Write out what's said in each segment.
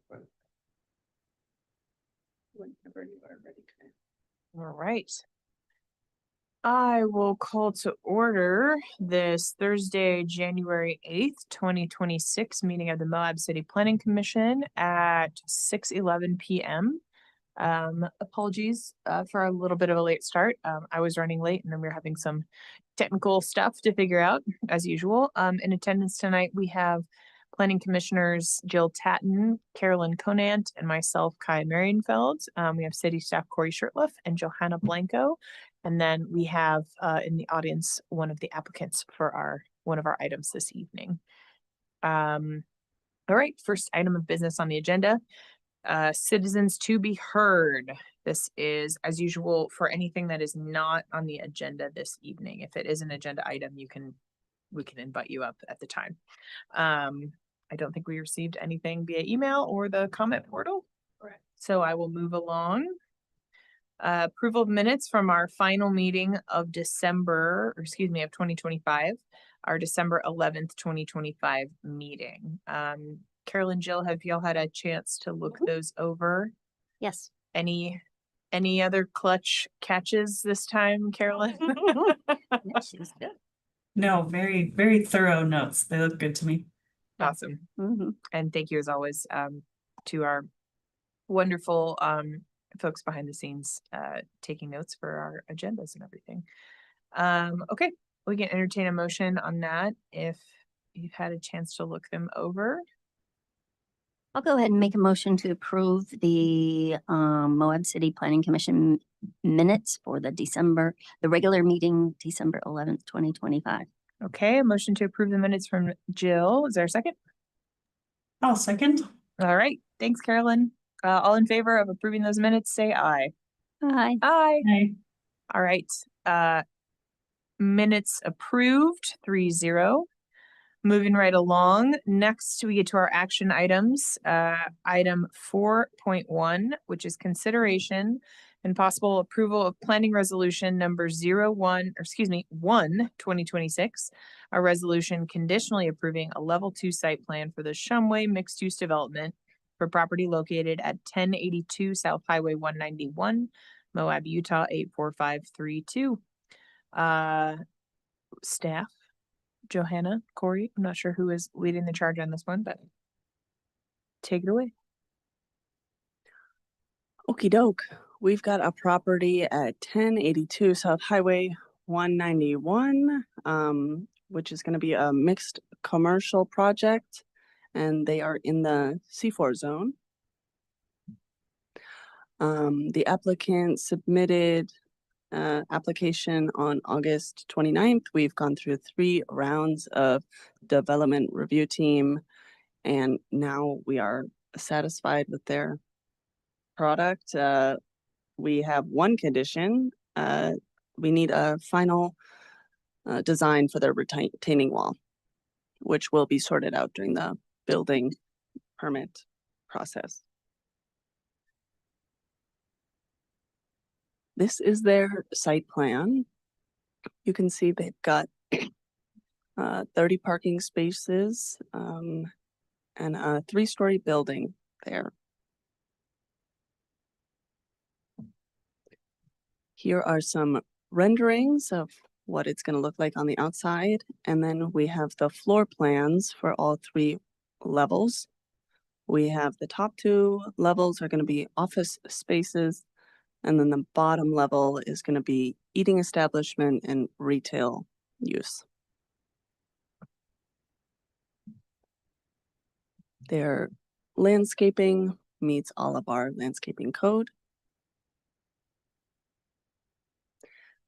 Whenever you are ready. All right. I will call to order this Thursday, January 8th, 2026 meeting of the Moab City Planning Commission at 6:11 p.m. Apologies for a little bit of a late start. I was running late and then we were having some technical stuff to figure out as usual. In attendance tonight, we have Planning Commissioners Jill Tatton, Carolyn Conant, and myself, Kai Marienfeld. We have City Staff Corey Shirtliff and Johanna Blanco. And then we have in the audience one of the applicants for one of our items this evening. All right, first item of business on the agenda, citizens to be heard. This is, as usual, for anything that is not on the agenda this evening. If it is an agenda item, we can invite you up at the time. I don't think we received anything via email or the comment portal. Correct. So I will move along. Approval of minutes from our final meeting of December, or excuse me, of 2025, our December 11th, 2025 meeting. Carolyn, Jill, have y'all had a chance to look those over? Yes. Any other clutch catches this time, Carolyn? Yeah, she was good. No, very, very thorough notes. They look good to me. Awesome. Mm-hmm. And thank you as always to our wonderful folks behind the scenes taking notes for our agendas and everything. Okay, we can entertain a motion on that if you've had a chance to look them over. I'll go ahead and make a motion to approve the Moab City Planning Commission minutes for the regular meeting, December 11th, 2025. Okay, a motion to approve the minutes from Jill. Is there a second? I'll second. All right, thanks, Carolyn. All in favor of approving those minutes, say aye. Aye. Aye. Aye. All right. Minutes approved, 3-0. Moving right along. Next, we get to our action items. Item 4.1, which is consideration and possible approval of planning resolution number 1/2026. A resolution conditionally approving a level 2 site plan for the Shumway mixed use development for property located at 1082 South Highway 191, Moab, Utah 84532. Staff, Johanna, Corey, I'm not sure who is leading the charge on this one, but take it away. Okie doke. We've got a property at 1082 South Highway 191, which is going to be a mixed commercial project, and they are in the C4 zone. The applicant submitted application on August 29th. We've gone through 3 rounds of development review team, and now we are satisfied with their product. We have one condition. We need a final design for the retaining wall, which will be sorted out during the building permit process. This is their site plan. You can see they've got 30 parking spaces and a 3-story building there. Here are some renderings of what it's going to look like on the outside. And then we have the floor plans for all 3 levels. We have the top 2 levels are going to be office spaces. And then the bottom level is going to be eating establishment and retail use. Their landscaping meets all of our landscaping code.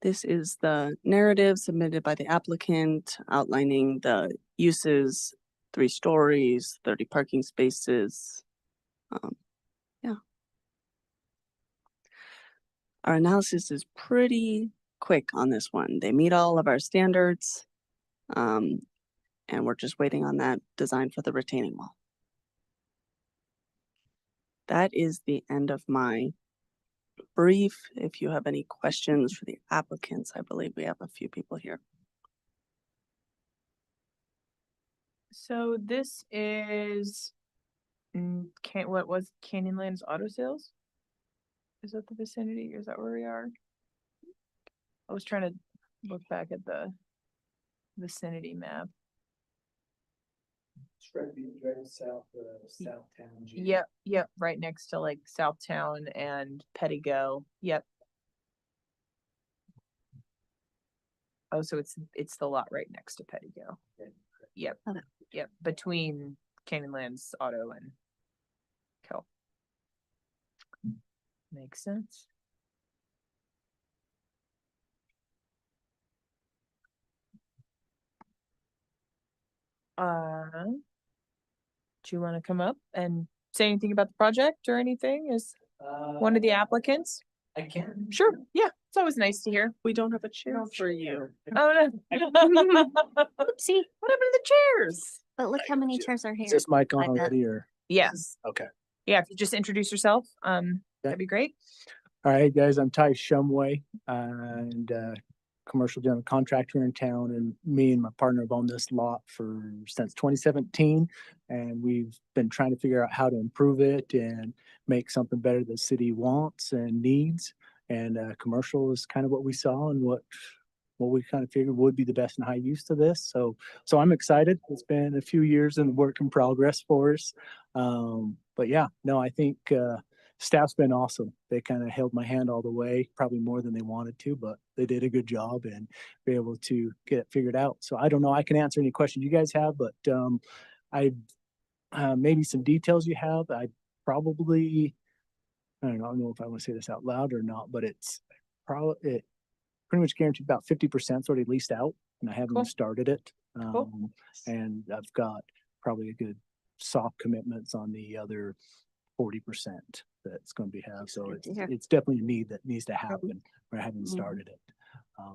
This is the narrative submitted by the applicant outlining the uses, 3 stories, 30 parking spaces. Yeah. Our analysis is pretty quick on this one. They meet all of our standards, and we're just waiting on that design for the retaining wall. That is the end of my brief. If you have any questions for the applicants, I believe we have a few people here. So this is, what was Canyonlands Auto Sales? Is that the vicinity? Is that where we are? I was trying to look back at the vicinity map. Right south, Southtown. Yep, right next to like Southtown and Pettigo. Yep. Oh, so it's the lot right next to Pettigo. Yep. Okay. Yep, between Canyonlands Auto and Co. Makes sense. Do you want to come up and say anything about the project or anything? Is one of the applicants? I can. Sure, yeah, it's always nice to hear. We don't have a chair for you. Oh, no. Oopsie, What happened to the chairs? but look how many chairs are here. Is this mic on Like that. already or? Yes, Okay. yeah, if you just introduce yourself, that'd be great. All right, guys, I'm Ty Shumway and commercial general contractor here in town, and me and my partner have owned this lot since 2017, and we've been trying to figure out how to improve it and make something better the city wants and needs. And commercial is kind of what we saw and what we kind of figured would be the best and high use to this. So I'm excited. It's been a few years in work in progress for us. But yeah, no, I think staff's been awesome. They kind of held my hand all the way, probably more than they wanted to, but they did a good job and be able to get it figured out. So I don't know, I can answer any questions you guys have, but maybe some details you have. I don't know if I want to say this out loud or not, but it pretty much guaranteed about 50% already leased out, and I haven't Cool. started it. Cool. And I've got probably a good soft commitments on the other 40% that's going to be have. So Good to hear. it's definitely a need that needs to happen. I haven't started it.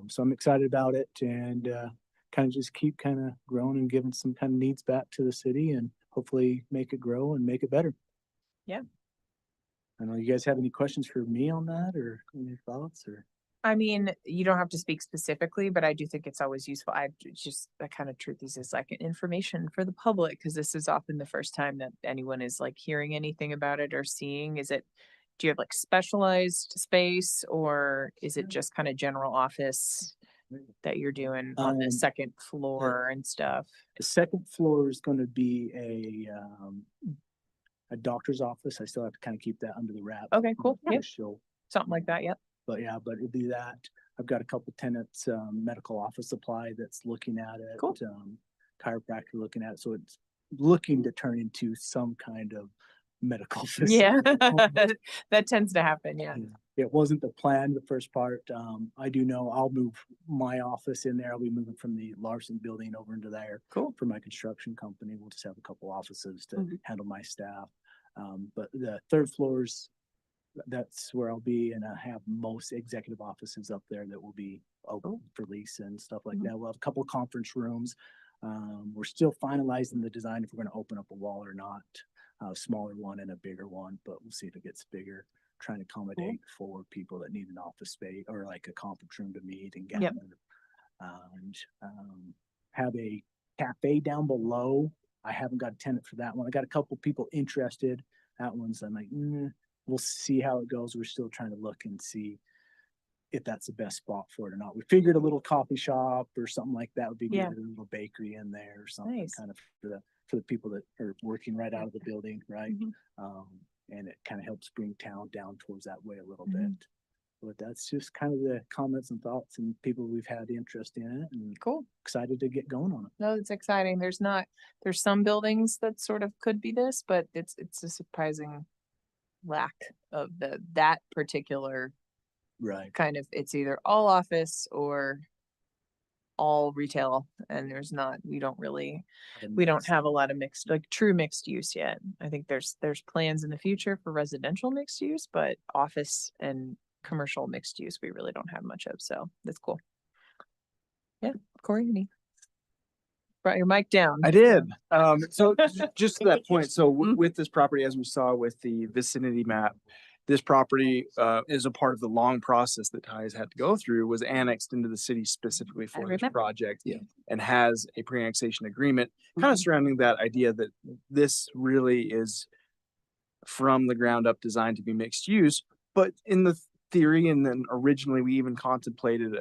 So I'm excited about it, and kind of just keep kind of growing and giving some kind of needs back to the city, and hopefully make it grow and make it better. Yeah. I don't know, you guys have any questions for me on that or any thoughts or? I mean, you don't have to speak specifically, but I do think it's always useful. The kind of truth is like information for the public, because this is often the first time that anyone is like hearing anything about it or seeing. Do you have like specialized space, or is it just kind of general office that you're doing on the second floor and stuff? The second floor is going to be a doctor's office. I still have to kind of keep that under the wrap. Okay, cool. Yep. She'll Something like that. Yep. But it'd be that. I've got a couple tenants, medical office supply that's looking at it. Cool. Chiropractor looking at it. So it's looking to turn into some kind of medical facility. Yeah, that tends to happen. Yeah. It wasn't the plan, the first part. I do know I'll move my office in there. I'll be moving from the Larson building over into there. Cool. For my construction company. We'll just have a couple offices to handle my staff. But the third floor's, that's where I'll be, and I have most executive offices up there that will be open for lease and stuff like that. We'll have a couple of conference rooms. We're still finalizing the design if we're going to open up a wall or not. A smaller one and a bigger one, but we'll see if it gets bigger. Trying to accommodate for people that need an office space or like a conference room to meet and gather. And have a cafe down below. I haven't got a tenant for that one. I got a couple people interested. That one's, I'm like, we'll see how it goes. We're still trying to look and see if that's the best spot for it or not. We figured a little coffee shop or something like that would be good. A little bakery in there or something kind of for the people that are working right out of the building, right? And it kind of helps bring town down towards that way a little bit. But that's just kind of the comments and thoughts and people we've had interest in it, and Cool. excited to get going on it. No, it's exciting. There's some buildings that sort of could be this, but it's a surprising lack of that particular Right. kind of, it's either all office or all retail, and we don't have a lot of mixed, like true mixed use yet. I think there's plans in the future for residential mixed use, but office and commercial mixed use, we really don't have much of. So that's cool. Yeah. Corey, any? Brought your mic down. I did. So just to that point, so with this property, as we saw with the vicinity map, this property is a part of the long process that Ty has had to go through, was annexed into the city specifically for this project, and has a pre-annexation agreement kind of surrounding that idea that this really is from the ground up designed to be mixed use, but in the theory, and then originally we even contemplated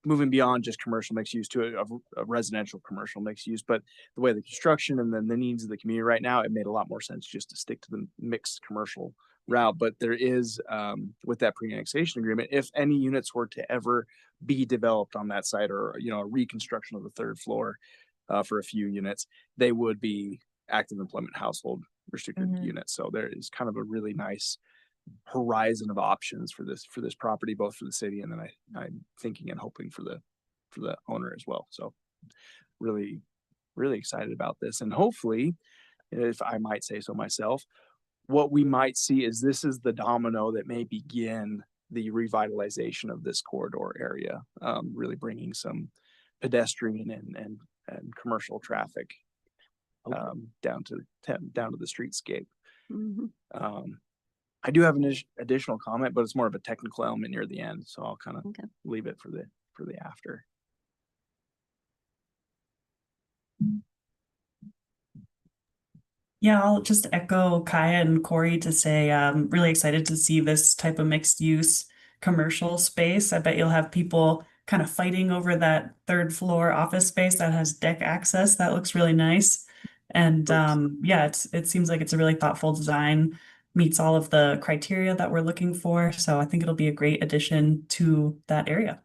moving beyond just commercial mixed use to a residential commercial mixed use. But the way the construction and then the needs of the community right now, it made a lot more sense just to stick to the mixed commercial route. But there is, with that pre-annexation agreement, if any units were to ever be developed on that site, or a reconstruction of the third floor for a few units, they would be active employment household restricted units. So there is kind of a really nice horizon of options for this property, both for the city, and then I'm thinking and hoping for the owner as well. So really excited about this, and hopefully, if I might say so myself, what we might see is this is the domino that may begin the revitalization of this corridor area, really bringing some pedestrian and commercial traffic down to the streetscape. I do have an additional comment, but it's more of a technical element near the end, so I'll kind of leave it for the after. Yeah, I'll just echo Kaya and Corey to say I'm really excited to see this type of mixed use commercial space. I bet you'll have people kind of fighting over that third floor office space that has deck access. That looks really nice. And yeah, it seems like it's a really thoughtful design, meets all of the criteria that we're looking for. So I think it'll be a great addition to that area.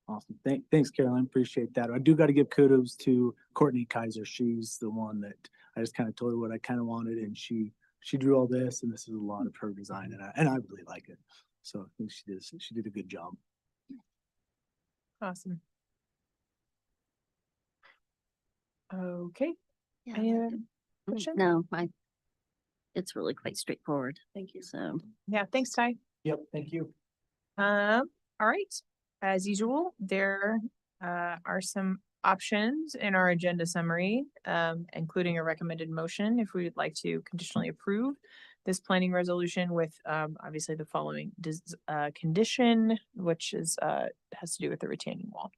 Awesome. Thanks, Carolyn. Appreciate that. I do got to give kudos to Courtney Kaiser. She's the one that I just kind of told her what I kind of wanted, and she drew all this, and this is a lot of her design, and I really like it. So I think she did a good job. Awesome. Okay. Yeah, Any that other could- questions? No, it's really quite straightforward. Thank you. So, Yeah, thanks, Ty. Yep. Thank you. All right. As usual, there are some options in our agenda summary, including a recommended motion if we would like to conditionally approve this planning resolution with obviously the following condition, which is has to do with the retaining wall.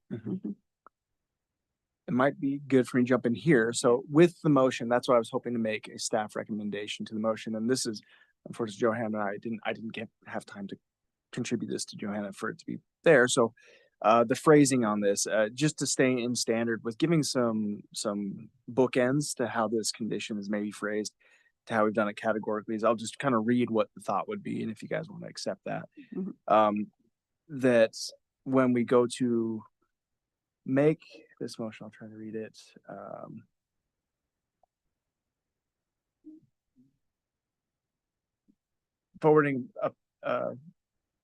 It might be good for me to jump in here. So with the motion, that's what I was hoping to make a staff recommendation to the motion. And this is, unfortunately, Johanna and I didn't have time to contribute this to Johanna for it to be there. So the phrasing on this, just to stay in standard with giving some bookends to how this condition is maybe phrased, to how we've done it categorically, is I'll just kind of read what the thought would be, and if you guys want to accept that. That when we go to make this motion, I'll try to read it. Forwarding a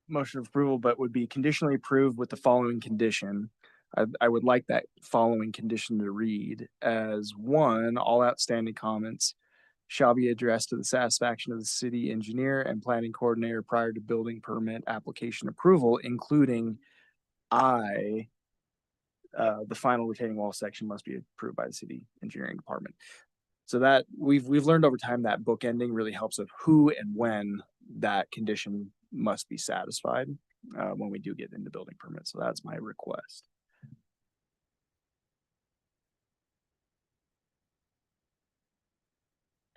motion of approval, but would be conditionally approved with the following condition. I would like that following condition to read as: 1, all outstanding comments shall be addressed to the satisfaction of the city engineer and planning coordinator prior to building permit application approval, including the final retaining wall section must be approved by the city engineering department. So that we've learned over time that bookending really helps with who and when that condition must be satisfied when we do get into building permits. So that's my request.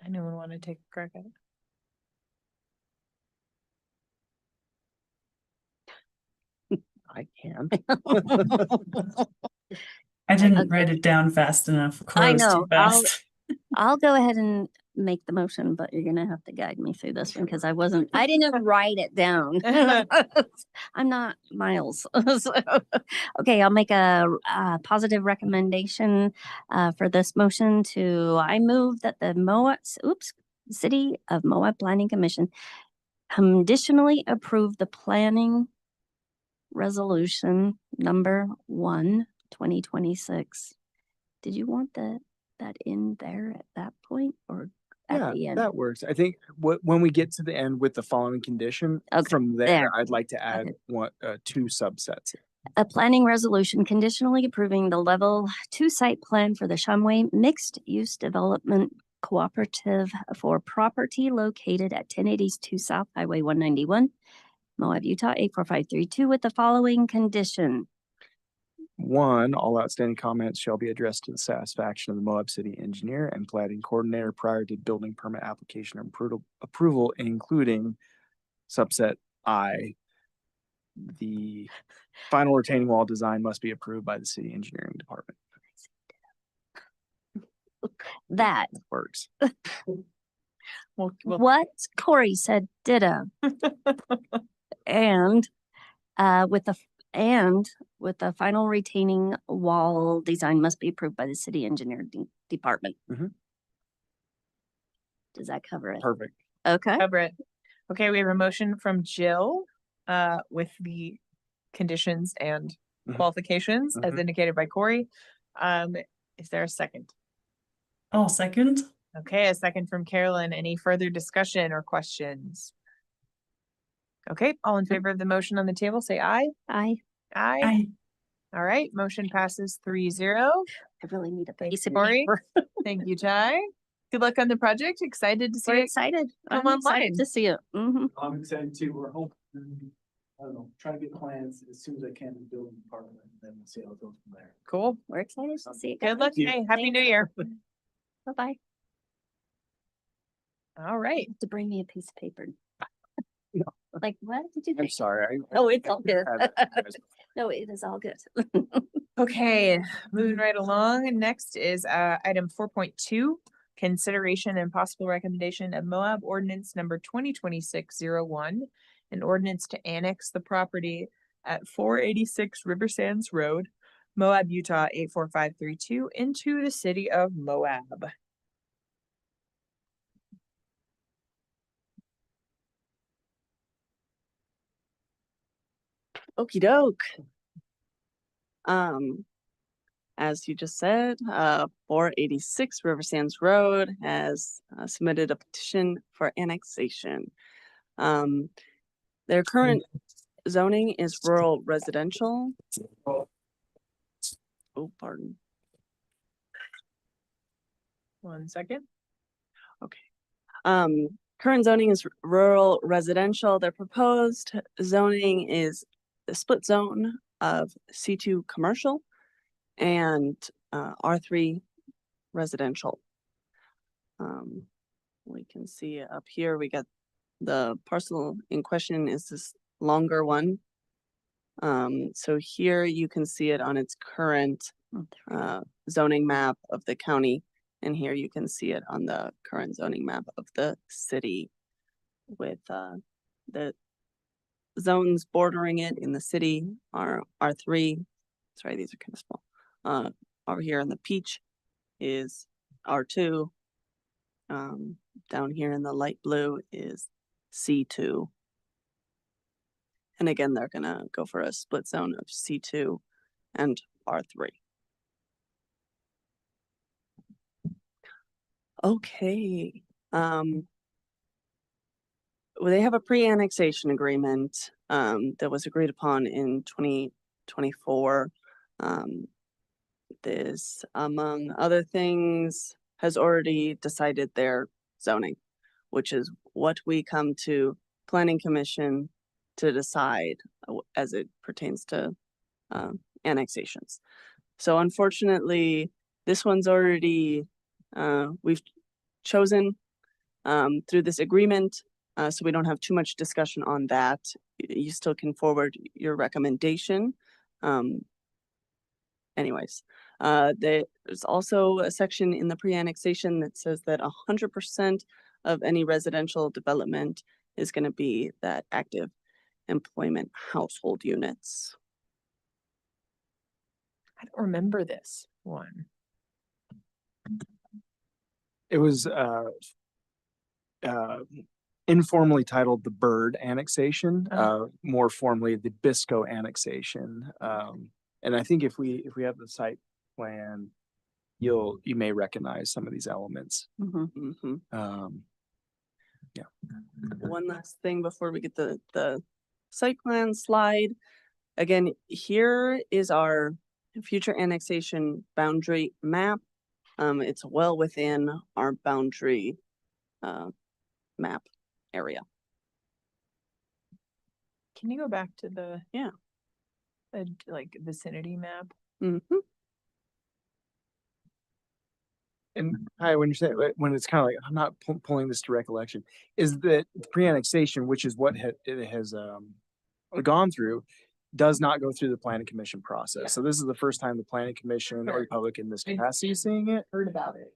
Anyone want to take a crack at it? I can. I didn't Okay. write it down fast enough. I Close too know, I'll- fast. I'll go ahead and make the motion, but you're gonna have to guide me through this one because I didn't write it down. I'm not Miles. So, okay, I'll make a positive recommendation for this motion I move that the City of Moab Planning Commission conditionally approve the planning resolution number 1, 2026. Did you want that in there at that point or at the end? That works. I think when we get to the end with the following condition, Okay, from there, there. I'd like to add two subsets. A planning resolution conditionally approving the level 2 site plan for the Shumway Mixed Use Development Cooperative for property located at 1082 South Highway 191, Moab, Utah 84532, with the following condition. 1, all outstanding comments shall be addressed to the satisfaction of the Moab City engineer and plating coordinator prior to building permit application and approval, including subset I. The final retaining wall design must be approved by the city engineering department. That, Works. Well, what Corey said ditto. And with the final retaining wall design must be approved by the city engineer department. Mhm. Does that cover it? Perfect. Okay. cover it. Okay, we have a motion from Jill, with the conditions and Mhm. qualifications as Mhm. indicated by Corey. Is there a second? I'll second. Okay, a second from Carolyn. Any further discussion or questions? Okay, all in favor of the motion on the table, say aye. I Aye. All right, motion passes 3-0. really need a Thanks, piece of Corey. paper. Thank you, Ty. Good luck on the project. Excited to see We're it. excited. come I'm excited online. to see it. I'm excited too. We're hoping, I don't know, trying to get plans as soon as I can in the building department, and then we'll see how it goes from there. Cool. We're excited to see it. Good luck. you. Hey, happy New Year. Bye-bye. All right. To bring me a piece of paper. No. Like, what did you I'm think? sorry. Oh, it's all good. I- No, it is all good. Okay, moving right along. Next is item 4.2, consideration and possible recommendation of Moab ordinance number 2026-01, an ordinance to annex the property at 486 River Sands Road, Moab, Utah 84532 into the city of Moab. Okey doke. As you just said, 486 River Sands Road has submitted a petition for annexation. Their current zoning is rural residential. Oh, pardon. 1 second. Current zoning is rural residential. Their proposed zoning is the split zone of C2 commercial and R3 residential. We can see up here, we got the parcel in question is this longer one. So here you can see it on its current zoning map of the county. And here you can see it on the current zoning map of the city with the zones bordering it in the city are R3. Sorry, these are kind of small. Over here in the peach is R2. Down here in the light blue is C2. And again, they're gonna go for a split zone of C2 and R3. Okay. Well, they have a pre-annexation agreement that was agreed upon in 2024. This, among other things, has already decided their zoning, which is what we come to Planning Commission to decide as it pertains to annexations. So unfortunately, this one's already, we've chosen through this agreement, so we don't have too much discussion on that. You still can forward your recommendation. Anyways, there's also a section in the pre-annexation that says that 100% of any residential development is going to be that active employment household units. I don't remember this one. It was informally titled the Bird annexation, more formally the Bisco annexation. And I think if we have the site plan, you may recognize some of these elements. Yeah. One last thing before we get the site plan slide. Again, here is our future annexation boundary map. It's well within our boundary map area. Can you go back to the Yeah. like vicinity map? Mhm. And hi, when you say, when it's kind of like, I'm not pulling this to recollection, is that the pre-annexation, which is what it has gone through, does not go through the planning commission process. So this is the first time the planning commission or the public in this capacity is seeing it. Heard about it.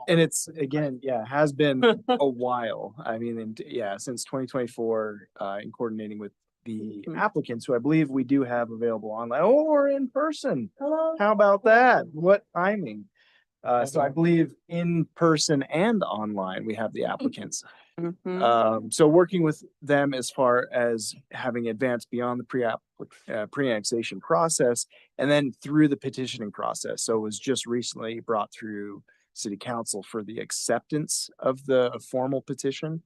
And it's, again, yeah, has been a while. I mean, and yeah, since 2024, in coordinating with the Mhm. applicants, who I believe we do have available online or in person. Hello. How about that? What timing? So I believe in person and online, we have the applicants. Mhm. So working with them as far as having advanced beyond the pre-annexation process and then through the petitioning process. So it was just recently brought through city council for the acceptance of the formal petition.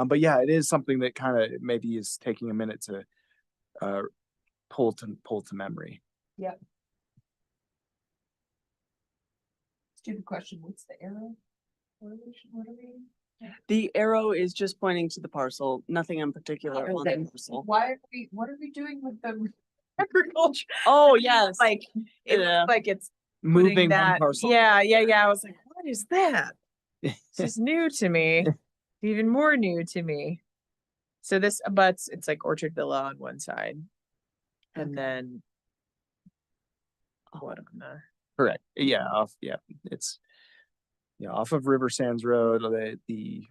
But yeah, it is something that kind of maybe is taking a minute to pull to memory. Yep. Stupid question. What's the arrow? What are we? The arrow is just pointing to the parcel, nothing in particular on the parcel. What are we doing with the agriculture? Oh, yes. Like, it Yeah. looks like it's Moving putting one that. parcel. Yeah. I was like, what is that? This is new to me. Even more new to me. So this abuts, it's like Orchard Villa on one side. And then what on the Correct. Yeah, it's off of River Sands Road. The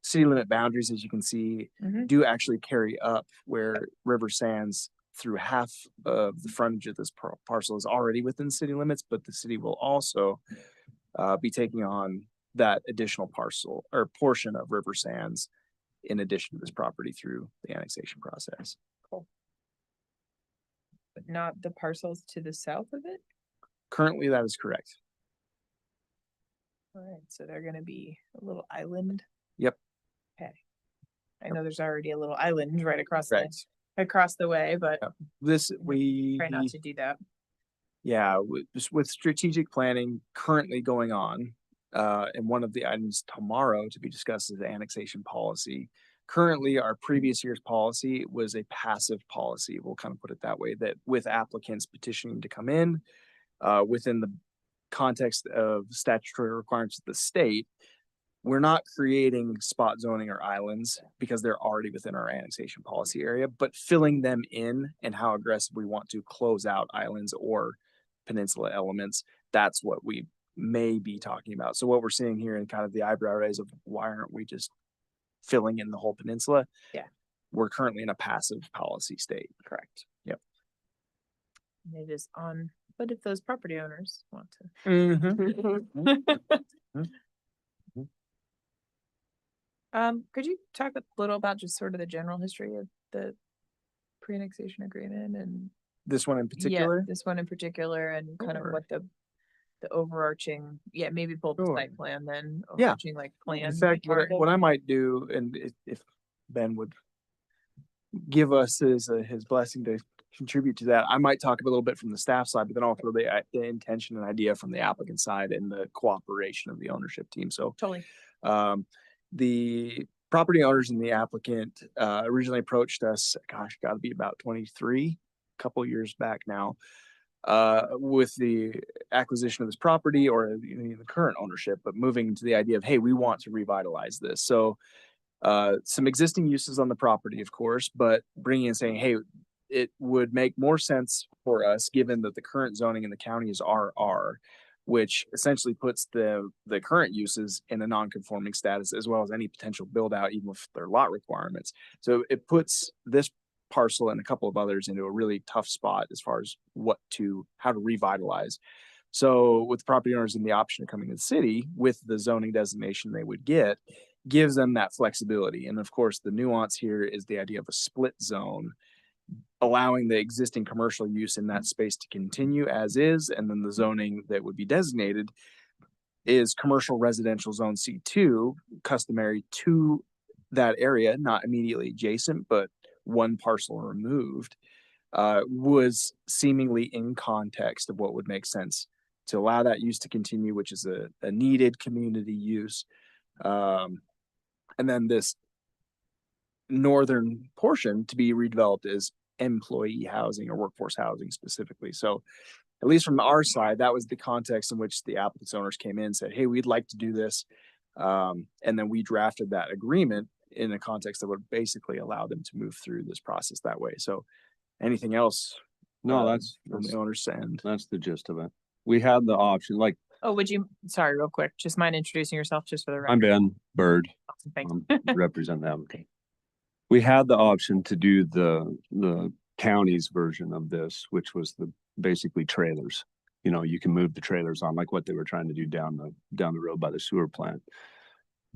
city limit boundaries, as you can see, Mhm. do actually carry up where River Sands through half of the frontage of this parcel is already within city limits, but the city will also be taking on that additional parcel or portion of River Sands in addition to this property through the annexation process. but not the parcels to the south of it? Currently, that is correct. All right, so they're gonna be a little island. Yep. Okay. I know there's already a little island right across Correct. across the way, but Yep. This we try not to do that. Yeah, with strategic planning currently going on, and one of the items tomorrow to be discussed is the annexation policy. Currently, our previous year's policy was a passive policy. We'll kind of put it that way, that with applicants petitioning to come in, within the context of statutory requirements of the state, we're not creating spot zoning or islands because they're already within our annexation policy area, but filling them in and how aggressive we want to close out islands or peninsula elements. That's what we may be talking about. So what we're seeing here in kind of the eyebrow raise of why aren't we just filling in the whole peninsula? Yeah. We're currently in a passive policy state. Correct. Yep. And it is on, but if those property owners want to. Mm-hmm. Could you talk a little about just sort of the general history of the pre-annexation agreement and This one in particular? this one in particular and kind of Sure. what the overarching, maybe both the Sure. site plan, then Yeah. overarching like plan. In fact, part of it. what I might do, and if Ben would give us his blessing to contribute to that, I might talk a little bit from the staff side, but then also the intention and idea from the applicant side and the cooperation of the ownership team. So Totally. the property owners and the applicant originally approached us, gosh, got to be about 23, a couple years back now, with the acquisition of this property or the current ownership, but moving to the idea of, hey, we want to revitalize this. So some existing uses on the property, of course, but bringing in saying, hey, it would make more sense for us, given that the current zoning in the county is RR, which essentially puts the current uses in a non-conforming status, as well as any potential build out, even with their lot requirements. So it puts this parcel and a couple of others into a really tough spot as far as how to revitalize. So with property owners in the option of coming to the city with the zoning designation they would get, gives them that flexibility. And of course, the nuance here is the idea of a split zone, allowing the existing commercial use in that space to continue as is, and then the zoning that would be designated is commercial residential zone C2, customary to that area, not immediately adjacent, but one parcel removed, was seemingly in context of what would make sense to allow that use to continue, which is a needed community use. And then this northern portion to be redeveloped as employee housing or workforce housing specifically. So at least from our side, that was the context in which the applicant's owners came in and said, hey, we'd like to do this. And then we drafted that agreement in a context that would basically allow them to move through this process that way. So anything else? No, From the owner's end. that's the gist of it. We had the option, like, Oh, sorry, real quick, just mind introducing yourself just for the I'm record? Ben Bird, Awesome, thanks. represent them. We had the option to do the county's version of this, which was basically trailers. You know, you can move the trailers on, like what they were trying to do down the road by the sewer plant.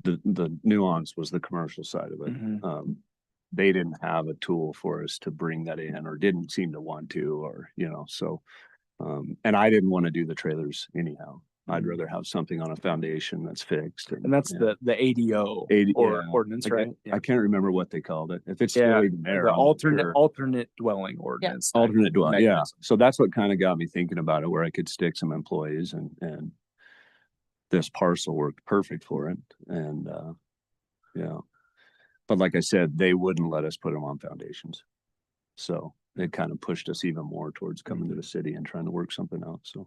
The nuance was the commercial side of it. Mhm. They didn't have a tool for us to bring that in, or didn't seem to want to, or, you know, so, and I didn't want to do the trailers anyhow. I'd rather have something on a foundation that's fixed. And that's yeah. the ADO Yeah, ordinance, I right? I can't remember what they called it. If it's Yeah, still even there. the I'm not sure. alternate dwelling ordinance. Alternate dwelling, yeah. mechanism. So that's what kind of got me thinking about it, where I could stick some employees, and this parcel worked perfect for it. And, yeah. But like I said, they wouldn't let us put them on foundations. So it kind of pushed us even more towards coming to the city and trying to work something out, so.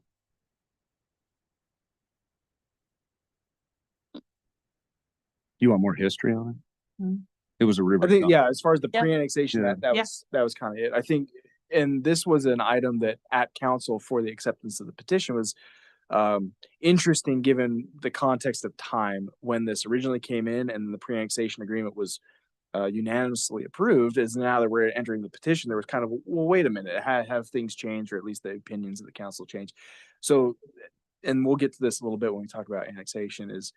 You want more history on it? Mm. It was a river. I think, front. yeah, as far as the Yeah. pre-annexation, Yeah. that was kind of it. I think, and this was an item that at council for the acceptance of the petition was interesting given the context of time when this originally came in and the pre-annexation agreement was unanimously approved. Is now that we're entering the petition, there was kind of, well, wait a minute, have things changed, or at least the opinions of the council changed? So, and we'll get to this a little bit when we talk about annexation, is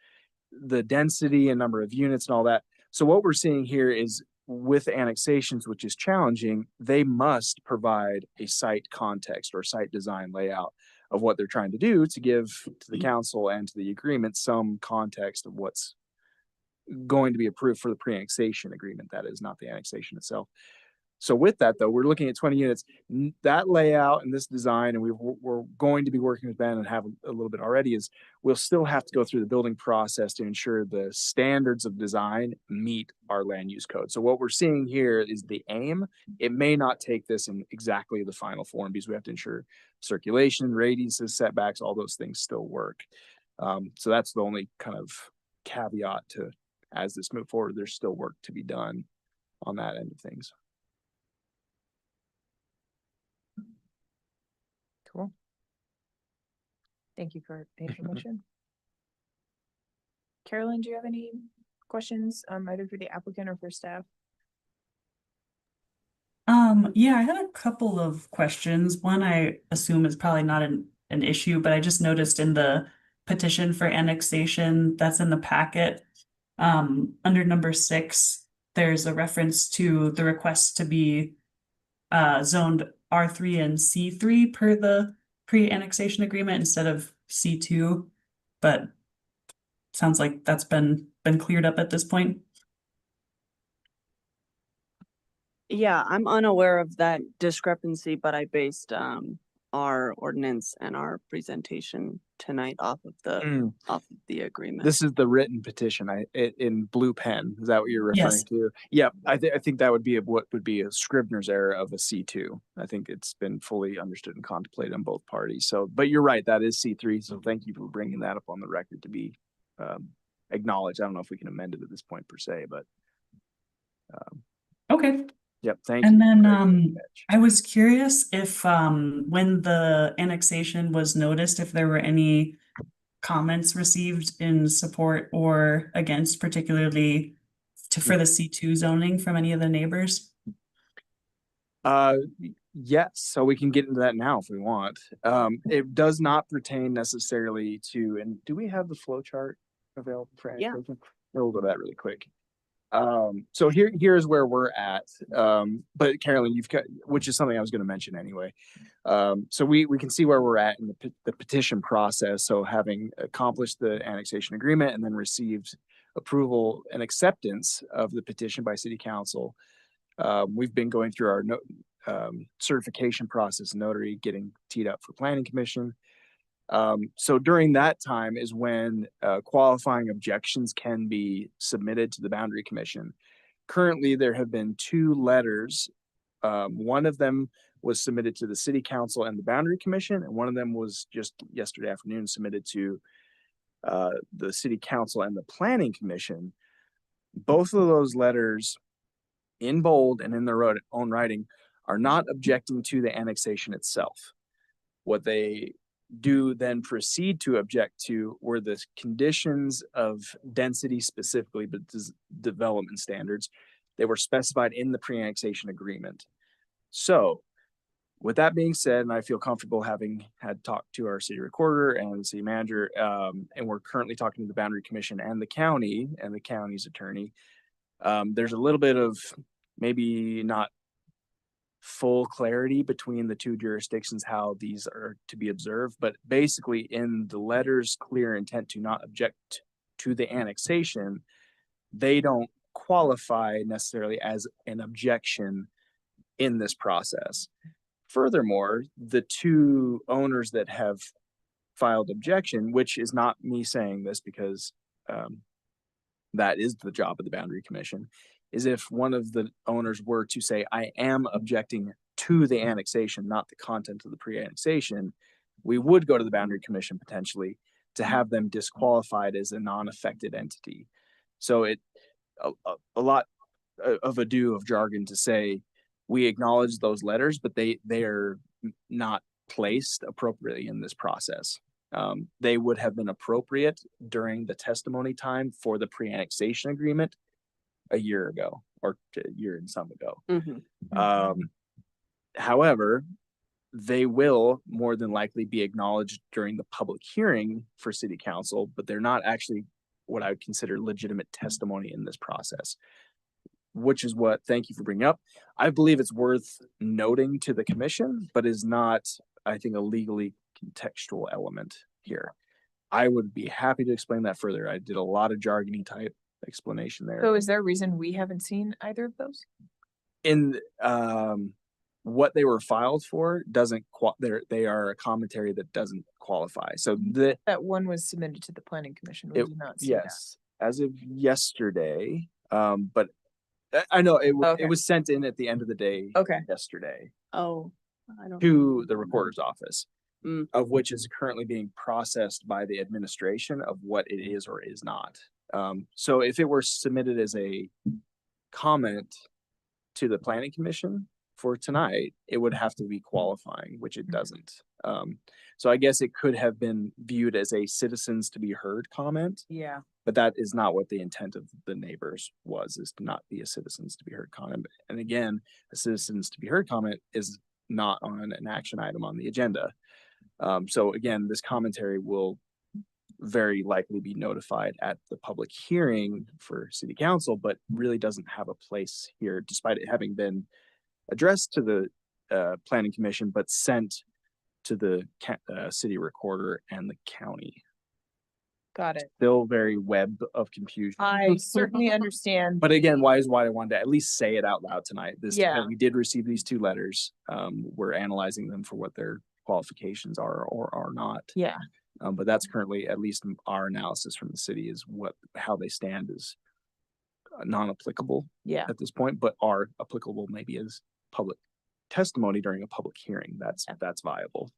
the density and number of units and all that. So what we're seeing here is with annexations, which is challenging, they must provide a site context or site design layout of what they're trying to do to give to the council and to the agreement some context of what's going to be approved for the pre-annexation agreement. That is not the annexation itself. So with that, though, we're looking at 20 units. That layout and this design, and we're going to be working with Ben and have a little bit already, is we'll still have to go through the building process to ensure the standards of design meet our land use code. So what we're seeing here is the aim. It may not take this in exactly the final form because we have to ensure circulation, radiuses, setbacks, all those things still work. So that's the only kind of caveat to, as this move forward, there's still work to be done on that end of things. Cool. Thank you for the information. Carolyn, do you have any questions, either for the applicant or for staff? Yeah, I had a couple of questions. One I assume is probably not an issue, but I just noticed in the petition for annexation that's in the packet, under number 6, there's a reference to the request to be zoned R3 and C3 per the pre-annexation agreement instead of C2, but sounds like that's been cleared up at this point. Yeah, I'm unaware of that discrepancy, but I based our ordinance and our presentation tonight off of the agreement. This is the written petition in blue pen. Is that what you're referring Yes. to? Yeah, I think that would be what would be a Scrivener's error of a C2. I think it's been fully understood and contemplated on both parties. So, but you're right, that is C3. So thank you for bringing that up on the record to be acknowledged. I don't know if we can amend it at this point per se, but Okay. yep, thank you. And then Very good catch. I was curious if when the annexation was noticed, if there were any comments received in support or against, particularly for the C2 zoning from any of the neighbors? Yes, so we can get into that now if we want. It does not pertain necessarily to, and do we have the flow chart available for Yeah. annexation? We'll go to that really quick. So here's where we're at. But Carolyn, you've got, which is something I was going to mention anyway. So we can see where we're at in the petition process. So having accomplished the annexation agreement and then received approval and acceptance of the petition by City Council, we've been going through our certification process, notary, getting teed up for Planning Commission. So during that time is when qualifying objections can be submitted to the Boundary Commission. Currently, there have been 2 letters One of them was submitted to the city council and the boundary commission, and one of them was just yesterday afternoon submitted to the city council and the planning commission. Both of those letters, in bold and in their own writing, are not objecting to the annexation itself. What they do then proceed to object to were the conditions of density specifically, but development standards. They were specified in the pre-annexation agreement. So with that being said, and I feel comfortable having had talked to our city recorder and the city manager, and we're currently talking to the boundary commission and the county's attorney. There's a little bit of maybe not full clarity between the two jurisdictions, how these are to be observed, but basically in the letter's clear intent to not object to the annexation, they don't qualify necessarily as an objection in this process. Furthermore, the two owners that have filed objection, which is not me saying this because that is the job of the boundary commission, is if one of the owners were to say, I am objecting to the annexation, not the content of the pre-annexation, we would go to the boundary commission potentially to have them disqualified as a non-affected entity. So a lot of ado of jargon to say, we acknowledge those letters, but they are not placed appropriately in this process. They would have been appropriate during the testimony time for the pre-annexation agreement a year ago, or a year and some ago. However, they will more than likely be acknowledged during the public hearing for city council, but they're not actually what I would consider legitimate testimony in this process, which is what, thank you for bringing up. I believe it's worth noting to the commission, but is not, I think, a legally contextual element here. I would be happy to explain that further. I did a lot of jargony type explanation there. So is there a reason we haven't seen either of those? In what they were filed for doesn't they are a commentary that doesn't qualify. So That one was submitted to the planning commission. We did not see yes, as of yesterday. But I know it was sent in at the end of the day. Okay. Yesterday. Oh, I don't. To the recorder's office, of which is currently being processed by the administration of what it is or is not. So if it were submitted as a comment to the planning commission for tonight, it would have to be qualifying, which it doesn't. So I guess it could have been viewed as a citizens to be heard comment. Yeah. But that is not what the intent of the neighbors was, is to not be a citizens to be heard comment. And again, a citizens to be heard comment is not on an action item on the agenda. So again, this commentary will very likely be notified at the public hearing for city council, but really doesn't have a place here, despite it having been addressed to the planning commission, but sent to the city recorder and the county. Got it. Still very web of confusion. I certainly understand. But again, why I wanted to at least say it out loud tonight. We did receive these two letters. We're analyzing them for what their qualifications are or are not. Yeah. But that's currently, at least our analysis from the city, is how they stand is non-applicable at this point, but are applicable maybe as public testimony during a public hearing. That's viable.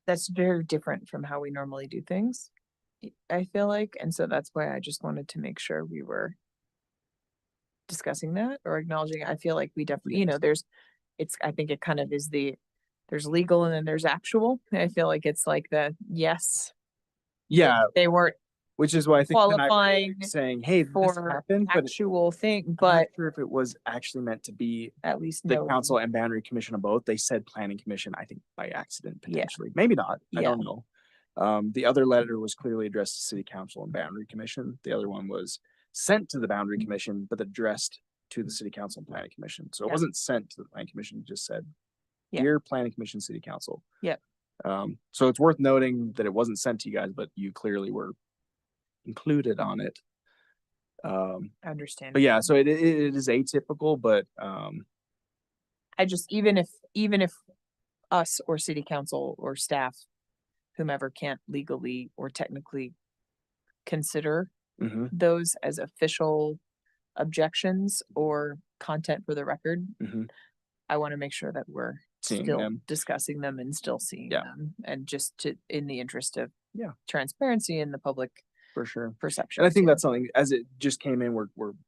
That's very different from how we normally do things, I feel like. And so that's why I just wanted to make sure we were discussing that or acknowledging it. I feel like we definitely, I think it kind of is there's legal and then there's actual. I feel like it's like they weren't, which is why I think qualifying saying, hey, this for happened, but actual thing, I'm but not sure if it was actually meant to be at least the council and boundary commission of both. They said planning commission, I think by accident, potentially. Maybe not. I don't know. The other letter was clearly addressed to city council and boundary commission. The other one was sent to the boundary commission, but addressed to the city council and planning commission. So it wasn't sent to the planning commission. It just said, dear planning commission, city council. Yeah. So it's worth noting that it wasn't sent to you guys, but you clearly were included on it. I understand. But yeah, so it is atypical, but I just, even if us or city council or staff, whomever, can't legally or technically consider those as official objections or content for the record, Mhm. I want to make sure that we're Seeing still them. discussing them and still seeing Yeah. them, and just to, in the interest of Yeah. transparency in the public For sure. perception. And I think that's something, as it just came in,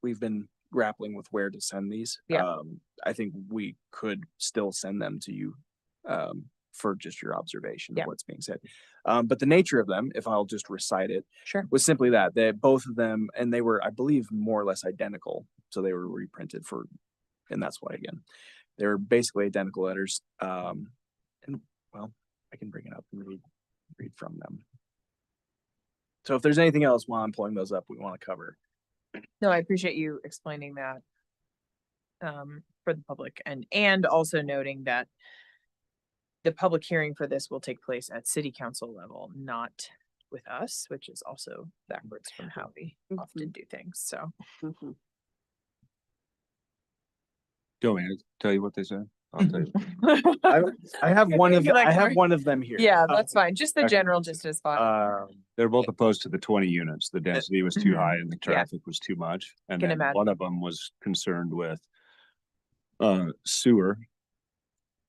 we've been grappling with where to send these. Yeah. I think we could still send them to you, for just your observation Yeah. of what's being said. But the nature of them, if I'll just recite it, Sure. was simply that both of them, and they were, I believe, more or less identical. So they were reprinted and that's why, again, they were basically identical letters. And well, I can bring it up and read from them. So if there's anything else while I'm pulling those up, we want to cover. No, I appreciate you explaining that for the public, and also noting that the public hearing for this will take place at city council level, not with us, which is also backwards from how we often do things. So Mhm. Do you want me to tell you what they said? I'll tell you. I have one of You like I have more? one of them here. Yeah, that's fine. Just the okay. general gist is fine. They're both opposed to the 20 units. The density was too high and the Yeah. traffic was too much. And Can then imagine. one of them was concerned with sewer,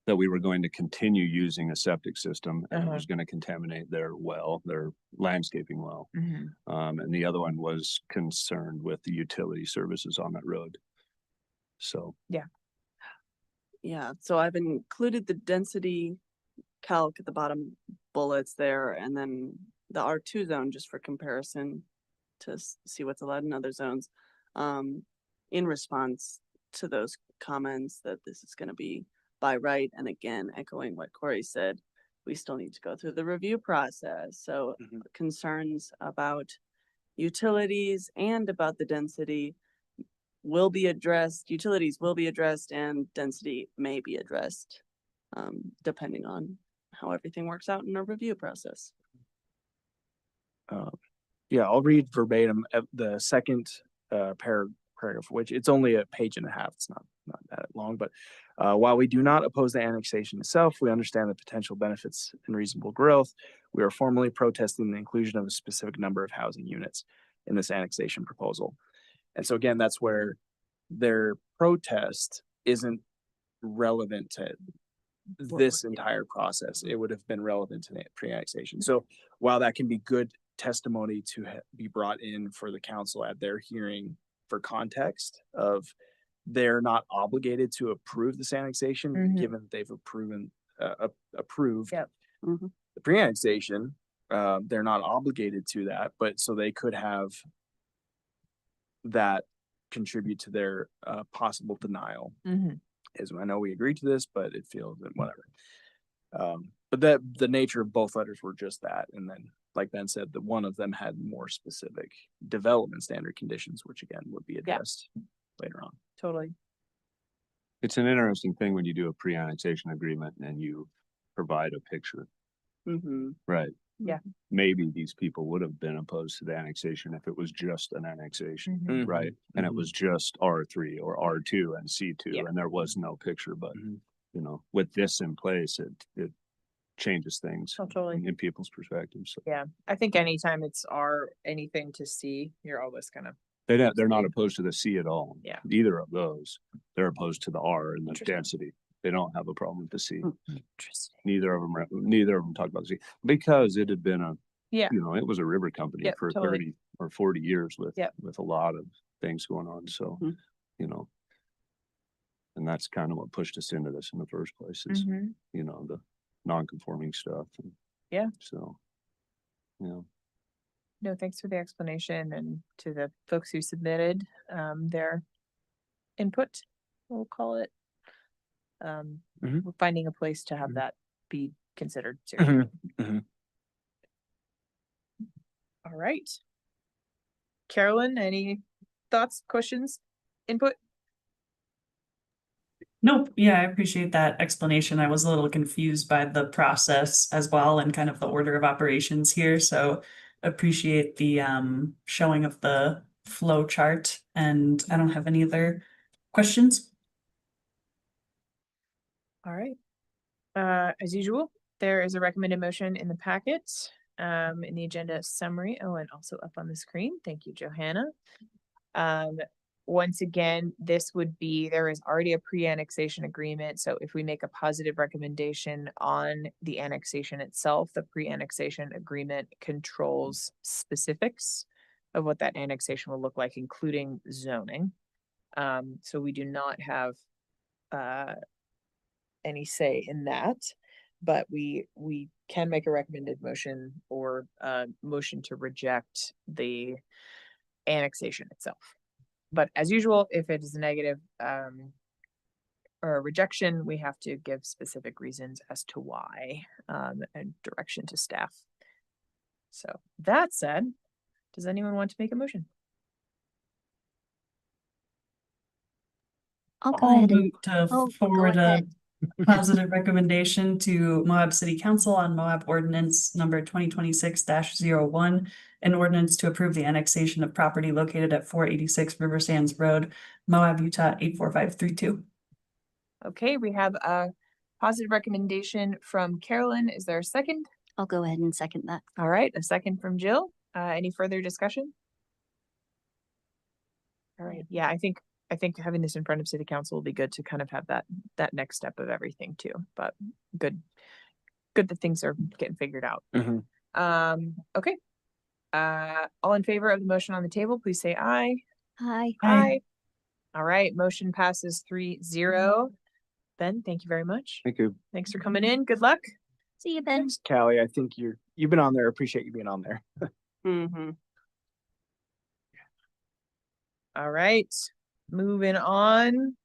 that we were going to continue using a septic system and it was going to contaminate their well, their landscaping well. Mhm. And the other one was concerned with the utility services on that road. So Yeah, so I've included the density calc at the bottom bullets there, and then the R2 zone just for comparison to see what's allowed in other zones. In response to those comments that this is going to be by right, and again, echoing what Corey said, we still need to go through the review process. So concerns about utilities and about the density will be addressed, utilities will be addressed, and density may be addressed, depending on how everything works out in our review process. Yeah, I'll read verbatim the second paragraph, which it's only a page and a half. It's not that long, but while we do not oppose the annexation itself, we understand the potential benefits and reasonable growth. We are formally protesting the inclusion of a specific number of housing units in this annexation proposal. And so again, that's where their protest isn't relevant to this entire process. It would have been relevant to the pre-annexation. So while that can be good testimony to be brought in for the council at their hearing for context of they're not obligated to approve this annexation, given that they've approved Yep. the pre-annexation, they're not obligated to that, but so they could have that contribute to their possible denial. Is I know we agreed to this, but it feels that whatever. But the nature of both letters were just that. And then, like Ben said, that one of them had more specific development standard conditions, which again would be addressed later on. Totally. it's an interesting thing when you do a pre-annexation agreement and you provide a picture. Right. Yeah. Maybe these people would have been opposed to the annexation if it was just an annexation, right? And it was just R3 or R2 and C2 and there was no picture, but you know, with this in place, it changes things Totally. in people's perspectives. So Yeah. I think anytime it's anything to see, you're always gonna. they're not opposed to the C at all. Yeah. Either of those. They're opposed to the R and the Interesting. density. They don't have a problem with the C. Interesting. Neither of them talk about the C because it had been Yeah. you know, it was a river company Yep, for totally. 30 or 40 years with Yep. a lot of things going on. So, you know, and that's kind of what pushed us into this in the first place is, you know, the non-conforming stuff. And Yeah. so, you know. No, thanks for the explanation and to the folks who submitted their input, we'll call it. We're finding a place to have that be considered seriously. All right. Carolyn, any thoughts, questions, input? Nope. Yeah, I appreciate that explanation. I was a little confused by the process as well and kind of the order of operations here. So appreciate the showing of the flow chart, and I don't have any other questions. All right. As usual, there is a recommended motion in the packet, in the agenda summary. Oh, and also up on the screen. Thank you, Johanna. once again, this would be, there is already a pre-annexation agreement. So if we make a positive recommendation on the annexation itself, the pre-annexation agreement controls specifics of what that annexation will look like, including zoning. So we do not have any say in that, but we can make a recommended motion or motion to reject the annexation itself. But as usual, if it is a negative or a rejection, we have to give specific reasons as to why and direction to staff. So that said, does anyone want to make a motion? I'll go I'll ahead and, move to go forward a ahead. positive recommendation to Moab City Council on Moab Ordinance number 2026-01, an ordinance to approve the annexation of property located at 486 River Sands Road, Moab, Utah 84532. Okay, we have a positive recommendation from Carolyn. Is there a second? I'll go ahead and second that. All right, a second from Jill. Any further discussion? All right, yeah, I think having this in front of city council will be good to kind of have that next step of everything too, but good that things are getting figured out. Okay. All in favor of the motion on the table, please say aye. Hi. Aye. All right, motion passes 3-0. Ben, thank you very much. Thank you. Thanks for coming in. Good luck. See you, Ben. Thanks, Callie. I think you've been on there. I appreciate you being on there. Mm-hmm. All right, moving on.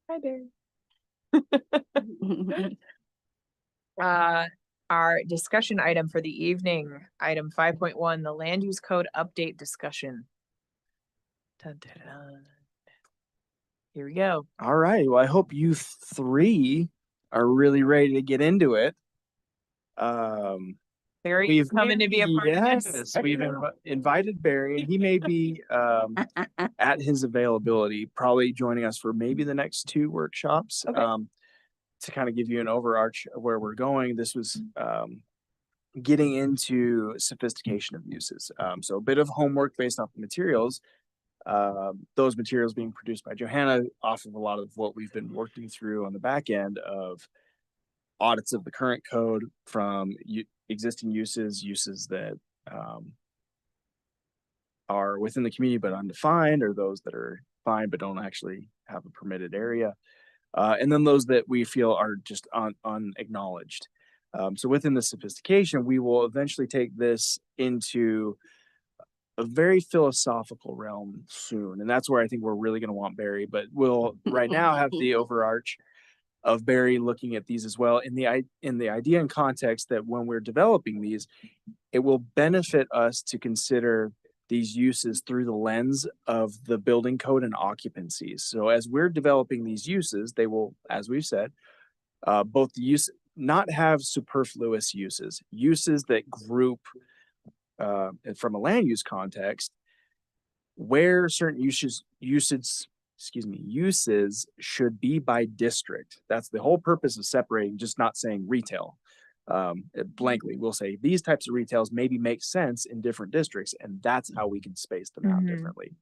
Hi, Barry. Our discussion item for the evening, item 5.1, the land use code update discussion. Dun, dun, dun. Here we go. All right. Well, I hope you three are really ready to get into it. Barry, coming to be a part of this. Yes, we've invited Barry, and he may be at his availability, probably joining us for maybe the next 2 workshops. Okay. To kind of give you an overarch of where we're going. This was getting into sophistication of uses. So a bit of homework based off the materials. Those materials being produced by Johanna off of a lot of what we've been working through on the back end of audits of the current code from existing uses that are within the community but undefined, or those that are defined but don't actually have a permitted area. And then those that we feel are just unacknowledged. So within the sophistication, we will eventually take this into a very philosophical realm soon. And that's where I think we're really going to want Barry, but we'll right now have the overarch of Barry looking at these as well in the idea and context that when we're developing these, it will benefit us to consider these uses through the lens of the building code and occupancies. So as we're developing these uses, they will, as we've said, both the use not have superfluous uses that group from a land use context where certain uses should be by district. That's the whole purpose of separating, just not saying retail. Blankly, we'll say these types of retails maybe make sense in different districts, and that's how we can space them out differently.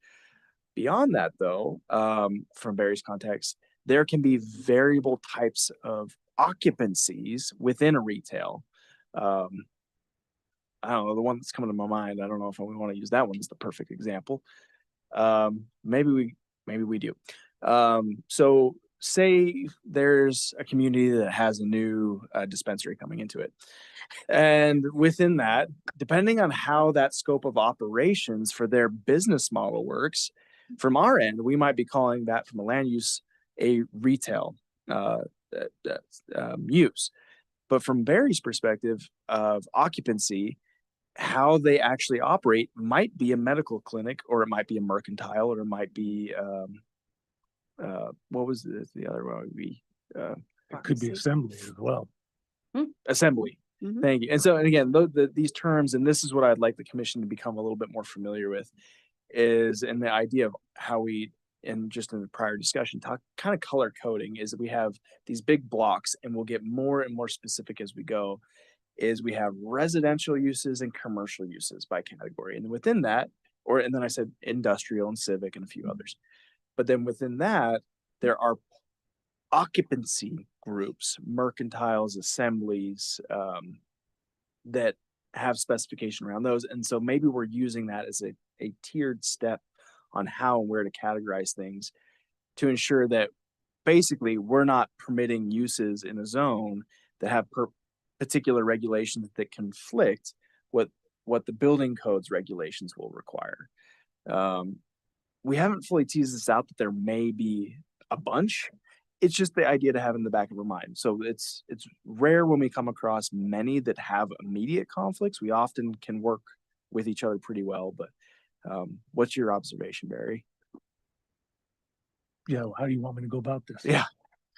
Beyond that, though, from various contexts, there can be variable types of occupancies within a retail. I don't know, the one that's coming to my mind, I don't know if we want to use that one as the perfect example. Maybe we do. So say there's a community that has a new dispensary coming into it. And within that, depending on how that scope of operations for their business model works, from our end, we might be calling that from a land use a retail use. But from Barry's perspective of occupancy, how they actually operate might be a medical clinic, or it might be a mercantile, or it might be what was the other one? It could be assembly as well. Assembly. Mhm. Thank you. And so, and again, these terms, and this is what I'd like the commission to become a little bit more familiar with, is in the idea of how we, and just in the prior discussion, talk kind of color coding, is that we have these big blocks, and we'll get more and more specific as we go, is we have residential uses and commercial uses by category. And within that, and then I said industrial and civic and a few others. But then within that, there are occupancy groups, mercantiles, assemblies, that have specification around those. And so maybe we're using that as a tiered step on how and where to categorize things to ensure that basically we're not permitting uses in a zone that have particular regulations that conflict with what the building codes regulations will require. We haven't fully teased this out that there may be a bunch. It's just the idea to have in the back of our mind. So it's rare when we come across many that have immediate conflicts. We often can work with each other pretty well, but what's your observation, Barry? Yeah, how do you want me to go about this? Yeah.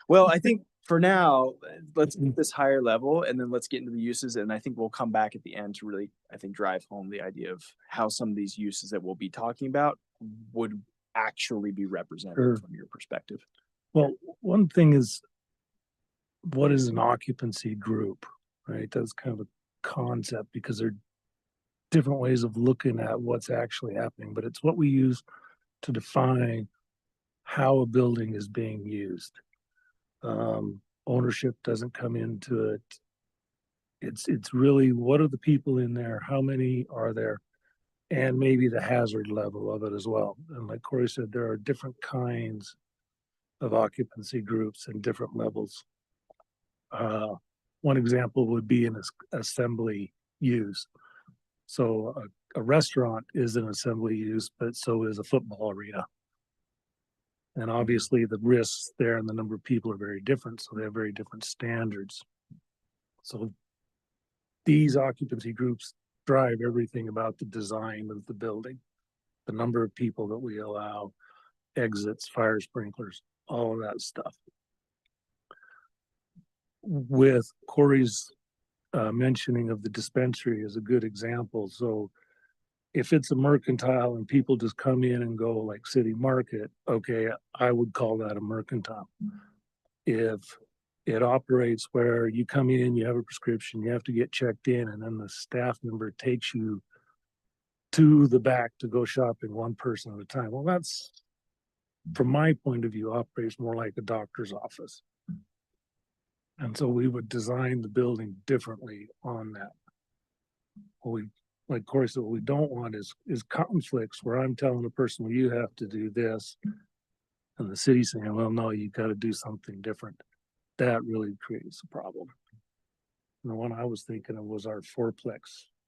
Well, I think for now, let's keep this higher level and then let's get into the uses. And I think we'll come back at the end to really, I think, drive home the idea of how some of these uses that we'll be talking about would actually be represented Sure. from your perspective. Well, one thing is, what is an occupancy group, right? That's kind of a concept because there are different ways of looking at what's actually happening, but it's what we use to define how a building is being used. Ownership doesn't come into it. It's really, what are the people in there? How many are there? And maybe the hazard level of it as well. And like Corey said, there are different kinds of occupancy groups and different levels. One example would be an assembly use. So a restaurant is an assembly use, but so is a football arena. And obviously the risks there and the number of people are very different. So they have very different standards. So these occupancy groups drive everything about the design of the building, the number of people that we allow, exits, fire sprinklers, all of that stuff. With Corey's mentioning of the dispensary is a good example. So if it's a mercantile and people just come in and go like City Market, okay, I would call that a mercantile. If it operates where you come in, you have a prescription, you have to get checked in, and then the staff member takes you to the back to go shopping one person at a time. Well, that's, from my point of view, operates more like a doctor's office. And so we would design the building differently on that. What we, like Corey said, what we don't want is conflicts where I'm telling a person, well, you have to do this. And the city's saying, well, no, you've got to do something different. That really creates a problem. And the one I was thinking of was our fourplex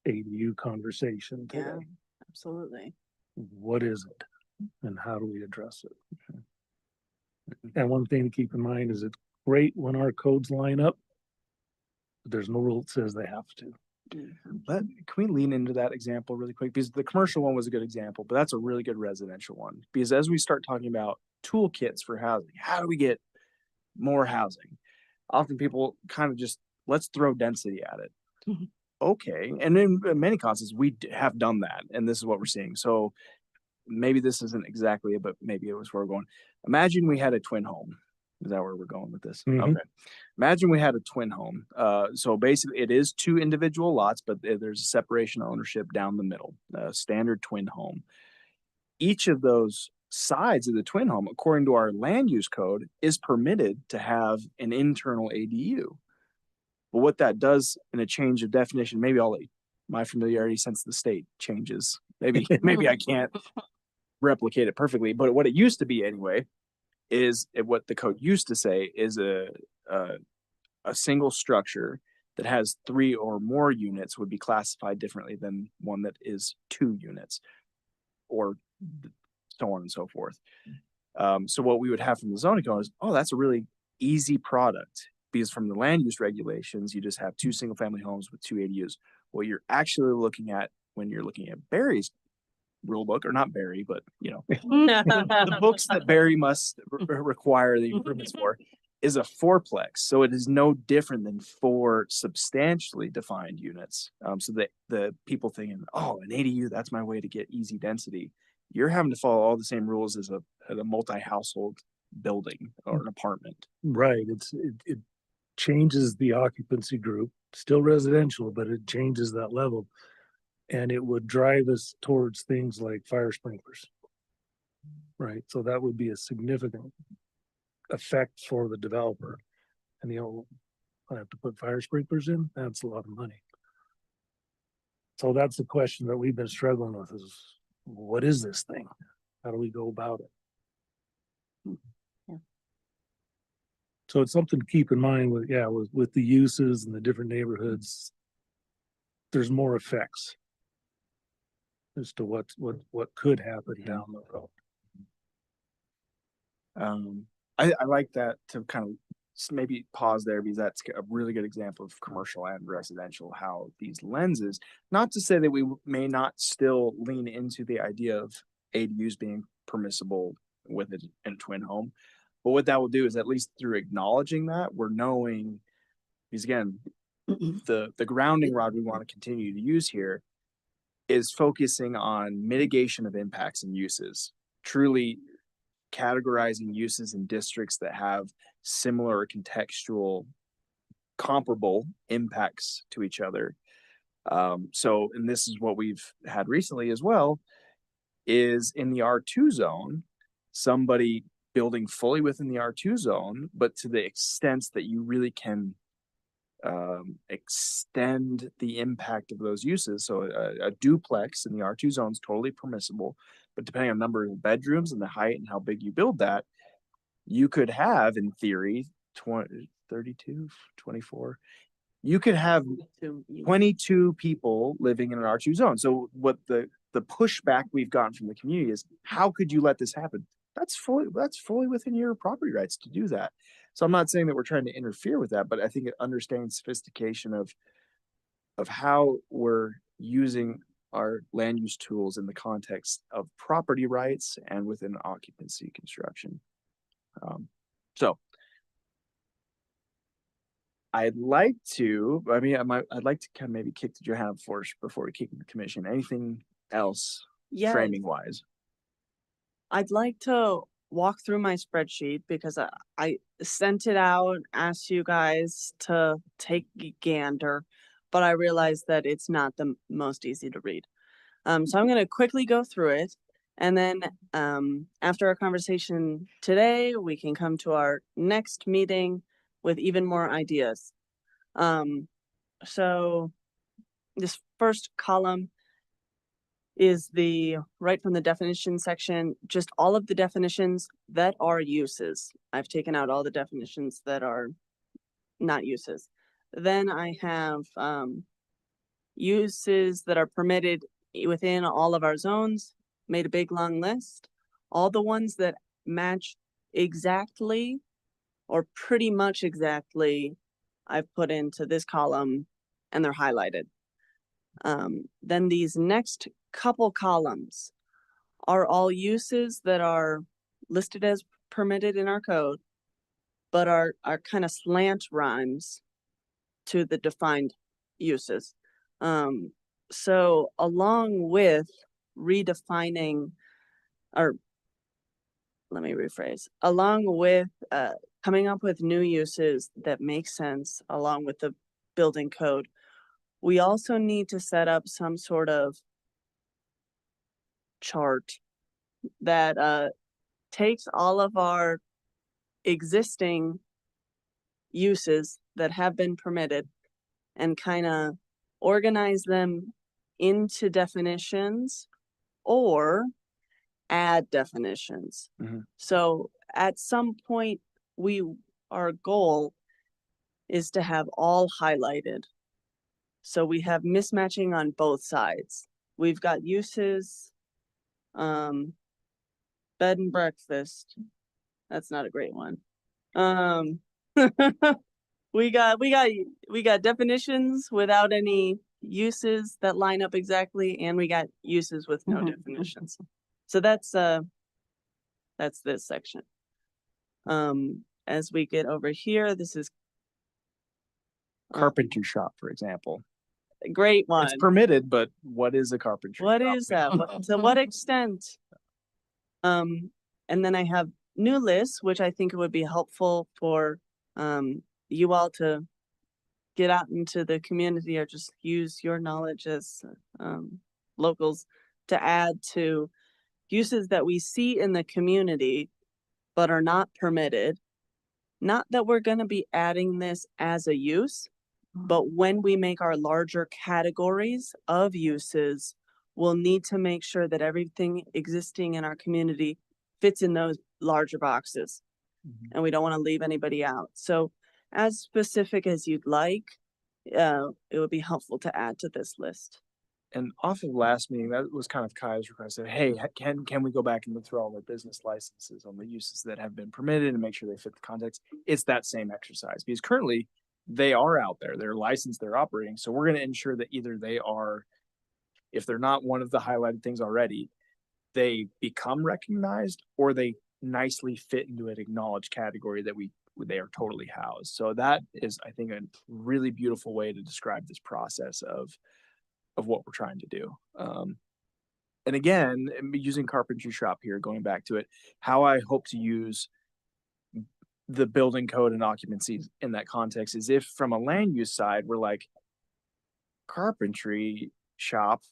ADU conversation today. Yeah, absolutely. What is it? And how do we address it? And one thing to keep in mind is it's great when our codes line up, but there's no rule that says they have to. Can we lean into that example really quick? Because the commercial one was a good example, but that's a really good residential one. Because as we start talking about toolkits for housing, how do we get more housing? Often people kind of just, let's throw density at it. Okay. And in many cases, we have done that. And this is what we're seeing. So maybe this isn't exactly it, but maybe it was where we're going. Imagine we had a twin home. Is that where we're going with this? Mhm. Okay. Imagine we had a twin home. So basically it is two individual lots, but there's a separation of ownership down the middle, a standard twin home. Each of those sides of the twin home, according to our land use code, is permitted to have an internal ADU. But what that does in a change of definition, maybe I'll let my familiarity since the state changes. Maybe I can't replicate it perfectly, but what it used to be anyway, is what the code used to say is a single structure that has 3 or more units would be classified differently than one that is 2 units, or so on and so forth. So what we would have from the zoning code is, oh, that's a really easy product, because from the land use regulations, you just have 2 single family homes with 2 ADUs. What you're actually looking at when you're looking at Barry's rule book, or not Barry, but you know, the books that Barry must require the improvements for, is a fourplex. So it is no different than 4 substantially defined units. So that the people thinking, oh, an ADU, that's my way to get easy density. You're having to follow all the same rules as a multi-household building or an apartment. Right. It changes the occupancy group, still residential, but it changes that level. And it would drive us towards things like fire sprinklers. right? So that would be a significant effect for the developer. And I have to put fire sprinklers in, that's a lot of money. So that's the question that we've been struggling with is, what is this thing? How do we go about it? Yeah. So it's something to keep in mind with the uses and the different neighborhoods. There's more effects as to what could happen down the road. I like that to kind of maybe pause there because that's a really good example of commercial and residential, how these lenses, not to say that we may not still lean into the idea of ADUs being permissible with it in a twin home, but what that will do is at least through acknowledging that we're knowing, because again, the grounding rod we want to continue to use here is focusing on mitigation of impacts and uses, truly categorizing uses in districts that have similar contextual comparable impacts to each other. And this is what we've had recently as well, is in the R2 zone, somebody building fully within the R2 zone, but to the extent that you really can extend the impact of those uses. So a duplex in the R2 zone is totally permissible, but depending on number of bedrooms and the height and how big you build that, you could have, in theory, 32, 24. You could have 22 people living in an R2 zone. So what the pushback we've gotten from the community is, how could you let this happen? That's fully within your property rights to do that. So I'm not saying that we're trying to interfere with that, but I think it understands sophistication of how we're using our land use tools in the context of property rights and within occupancy construction. So I'd like to kind of maybe kick to Johanna before we kick the commission. Anything else framing wise? I'd like to walk through my spreadsheet because I sent it out, asked you guys to take a gander, but I realized that it's not the most easy to read. So I'm going to quickly go through it. And then after our conversation today, we can come to our next meeting with even more ideas. So this first column is right from the definition section, just all of the definitions that are uses. I've taken out all the definitions that are not uses. Then I have uses that are permitted within all of our zones, made a big long list. All the ones that match exactly or pretty much exactly, I've put into this column and they're highlighted. Then these next couple columns are all uses that are listed as permitted in our code, but are kind of slant rhymes to the defined uses. So along with redefining, or let me rephrase, along with coming up with new uses that make sense along with the building code, we also need to set up some sort of chart that takes all of our existing uses that have been permitted and kind of organize them into definitions or add definitions. Mm-hmm. So at some point, our goal is to have all highlighted. So we have mismatching on both sides. We've got uses, bed and breakfast. That's not a great one. We got definitions without any uses that line up exactly, and we got uses with no definitions. So that's this section. As we get over here, this is Carpentry shop, for example. a great one. It's permitted, but what is a carpentry What shop? is that? To what extent? And then I have new lists, which I think it would be helpful for you all to get out into the community or just use your knowledge as locals to add to uses that we see in the community but are not permitted. Not that we're going to be adding this as a use, but when we make our larger categories of uses, we'll need to make sure that everything existing in our community fits in those larger boxes. And we don't want to leave anybody out. So as specific as you'd like, it would be helpful to add to this list. And off of last meeting, that was kind of Kai's request. Said, hey, can we go back and look through all the business licenses on the uses that have been permitted and make sure they fit the context? It's that same exercise because currently they are out there, they're licensed, they're operating. So we're going to ensure that either they are, if they're not one of the highlighted things already, they become recognized or they nicely fit into an acknowledged category that they are totally housed. So that is, I think, a really beautiful way to describe this process of what we're trying to do. And again, using carpentry shop here, going back to it, how I hope to use the building code and occupancy in that context is if from a land use side, we're like carpentry shop,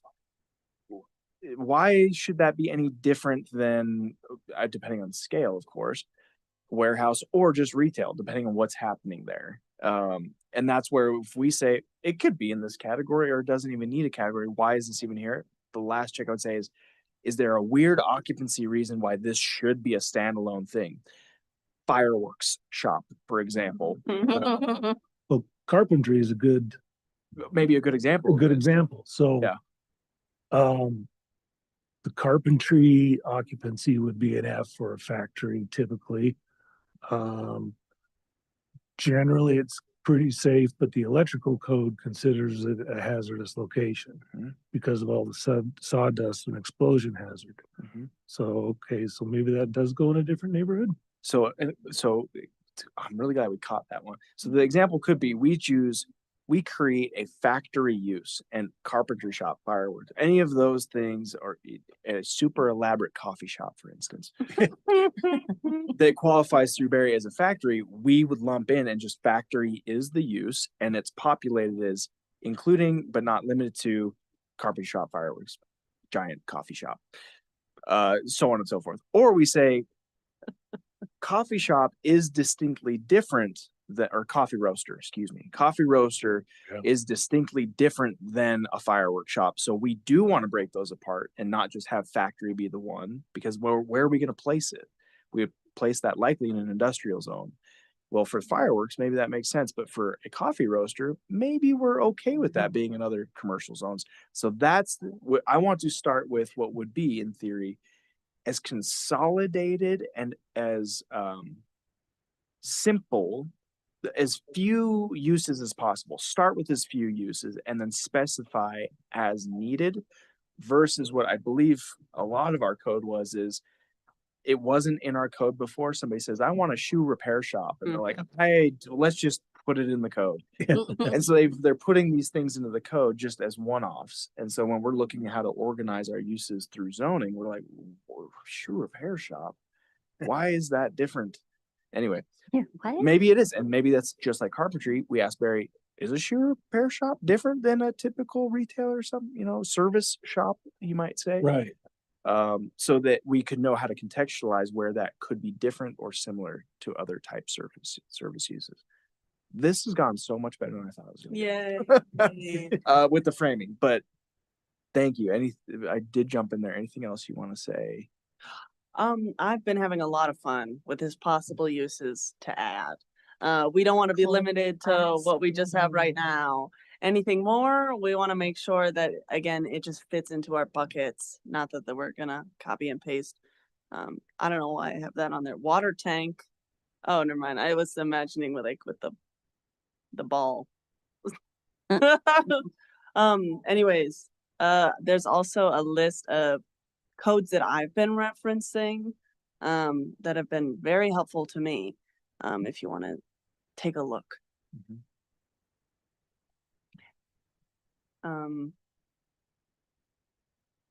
why should that be any different than, depending on scale, of course, warehouse or just retail, depending on what's happening there. And that's where if we say it could be in this category or it doesn't even need a category, why is this even here? The last check I would say is there a weird occupancy reason why this should be a standalone thing? Fireworks shop, for example. Well, carpentry is Maybe a good example. So, yeah. The carpentry occupancy would be an F for a factory typically. Generally, it's pretty safe, but the electrical code considers it a hazardous location because of all the sawdust and explosion hazard. So, okay, so maybe that does go in a different neighborhood. So I'm really glad we caught that one. So the example could be we create a factory use and carpentry shop, fireworks, any of those things, or a super elaborate coffee shop, for instance, that qualifies through Barry as a factory, we would lump in and just factory is the use and it's populated as including, but not limited to carpentry shop, fireworks, giant coffee shop, so on and so forth. Or we say coffee shop is distinctly different or coffee roaster is distinctly different than a fireworks shop. So we do want to break those apart and not just have factory be the one, because where are we going to place it? We would place that likely in an industrial zone. Well, for fireworks, maybe that makes sense, but for a coffee roaster, maybe we're okay with that being in other commercial zones. So that's what I want to start with, what would be in theory as consolidated and as simple, as few uses as possible. Start with as few uses and then specify as needed, versus what I believe a lot of our code is it wasn't in our code before. Somebody says, I want a shoe repair shop. And they're like, hey, let's just put it in the code. And so they're putting these things into the code just as one-offs. And so when we're looking at how to organize our uses through zoning, we're like, shoe repair shop, why is that different? Anyway, maybe it is. And maybe that's just like carpentry. We asked Barry, is a shoe repair shop different than a typical retailer or some, service shop, you might say? Right. So that we could know how to contextualize where that could be different or similar to other type service uses. This has gone so much better than I thought it was going to. With the framing, but thank you. I did jump in there. Anything else you want to say? I've been having a lot of fun with his possible uses to add. We don't want to be limited to what we just have right now. Anything more, we want to make sure that, again, it just fits into our buckets. Not that we're gonna copy and paste. I don't know why I have that on there. Water tank. Oh, never mind. I was imagining with the ball. Anyways, there's also a list of codes that I've been referencing that have been very helpful to me. If you want to take a look.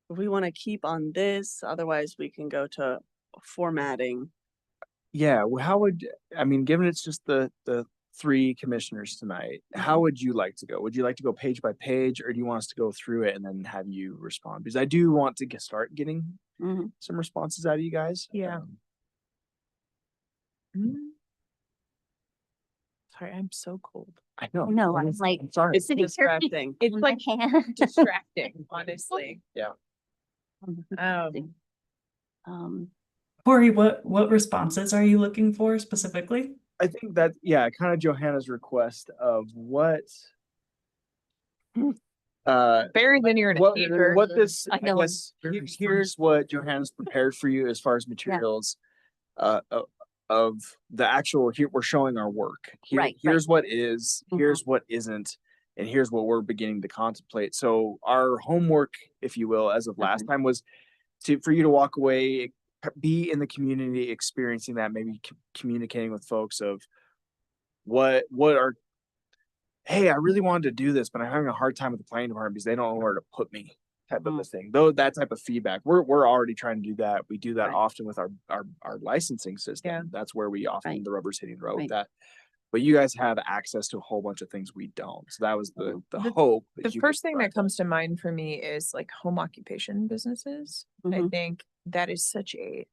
We want to keep on this, otherwise we can go to formatting. Yeah, well, given it's just the three commissioners tonight, how would you like to go? Would you like to go page by page, or do you want us to go through it and then have you respond? Because I do want to start getting Mhm. some responses out of you guys. Yeah. Mm. Sorry, I'm so cold. I know. No, I was like, Sorry. It's sitting here distracting. It's in my like hand. distracting, honestly. Um, Corey, what responses are you looking for specifically? I think that, yeah, kind of Johanna's request of what Very linear in a what paper. what this I I know. guess here's what Johanna's prepared for you as far as materials of the actual, here we're showing our work. Right. Here's what is, Mhm. here's what isn't, and here's what we're beginning to contemplate. So our homework, if you will, as of last time was for you to walk away, be in the community, experiencing that, maybe communicating with folks of what are, hey, I really wanted to do this, but I'm having a hard time with the planning department because they don't know where to put me, type of a thing. Though that type of feedback, we're already trying to do that. We do that Right. often with our licensing system. Yeah. That's where we often Right. the rubber's hitting the road with Right. that. But you guys have access to a whole bunch of things we don't. So that was the hope. that The you first could thing provide that comes to mind for me is like home occupation businesses. I Mhm. think that is such a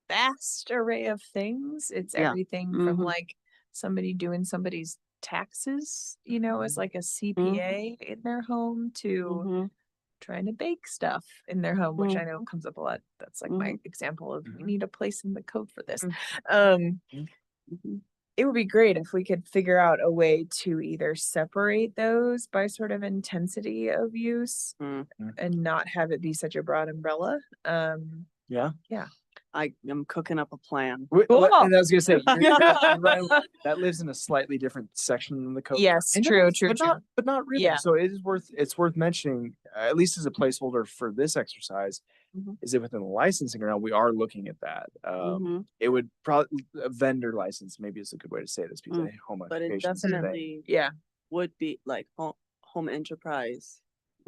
vast array of things. It's Yeah. everything from Mhm. like somebody doing somebody's taxes, you know, as like a CPA in their home to Mhm. trying to bake stuff in their home, which Mhm. I know comes up a lot. That's like Mhm. my example of we Mhm. need a place in the code for this. Mhm. It would be great if we could figure out a way to either separate those by sort of intensity of use Mm. and not have it be such a broad umbrella. Yeah. I am cooking up a plan. And I was gonna say, that lives in a slightly different section than the code. Yes, And it true, is, true, but not really. Yeah. So it's worth mentioning, at least as a placeholder for this exercise, Mhm. is it within the licensing realm? We are looking at that. Mhm. It would probably, a vendor license maybe is a good way to say this, because Mm. home But it occupation is a thing. definitely Yeah. would be like home enterprise.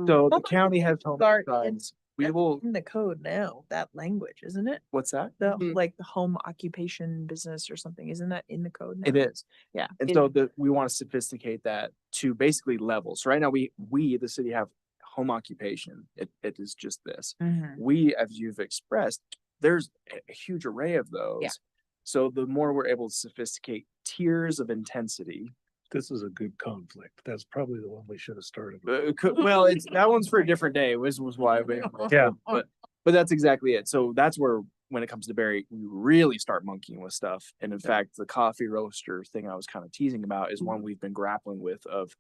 So the Home county has home Start enterprise. We That's will, in the code now, that language, isn't it? what's that? The Mhm. like the home occupation business or something, isn't that in the code now? It is. Yeah. And so we want to sophisticate that to basically levels. So right now we, the city, have home occupation. It is just this. Mhm. We, as you've expressed, there's a huge array of those. Yeah. So the more we're able to sophisticate tiers of intensity, This is a good conflict. That's probably the one we should have started with. well, it's that one's for a different day. Was why we, Yeah. but that's exactly it. So that's where, when it comes to Barry, we really start monkeying with stuff. And in fact, the coffee roaster thing I was kind of teasing about is one we've been grappling with. Of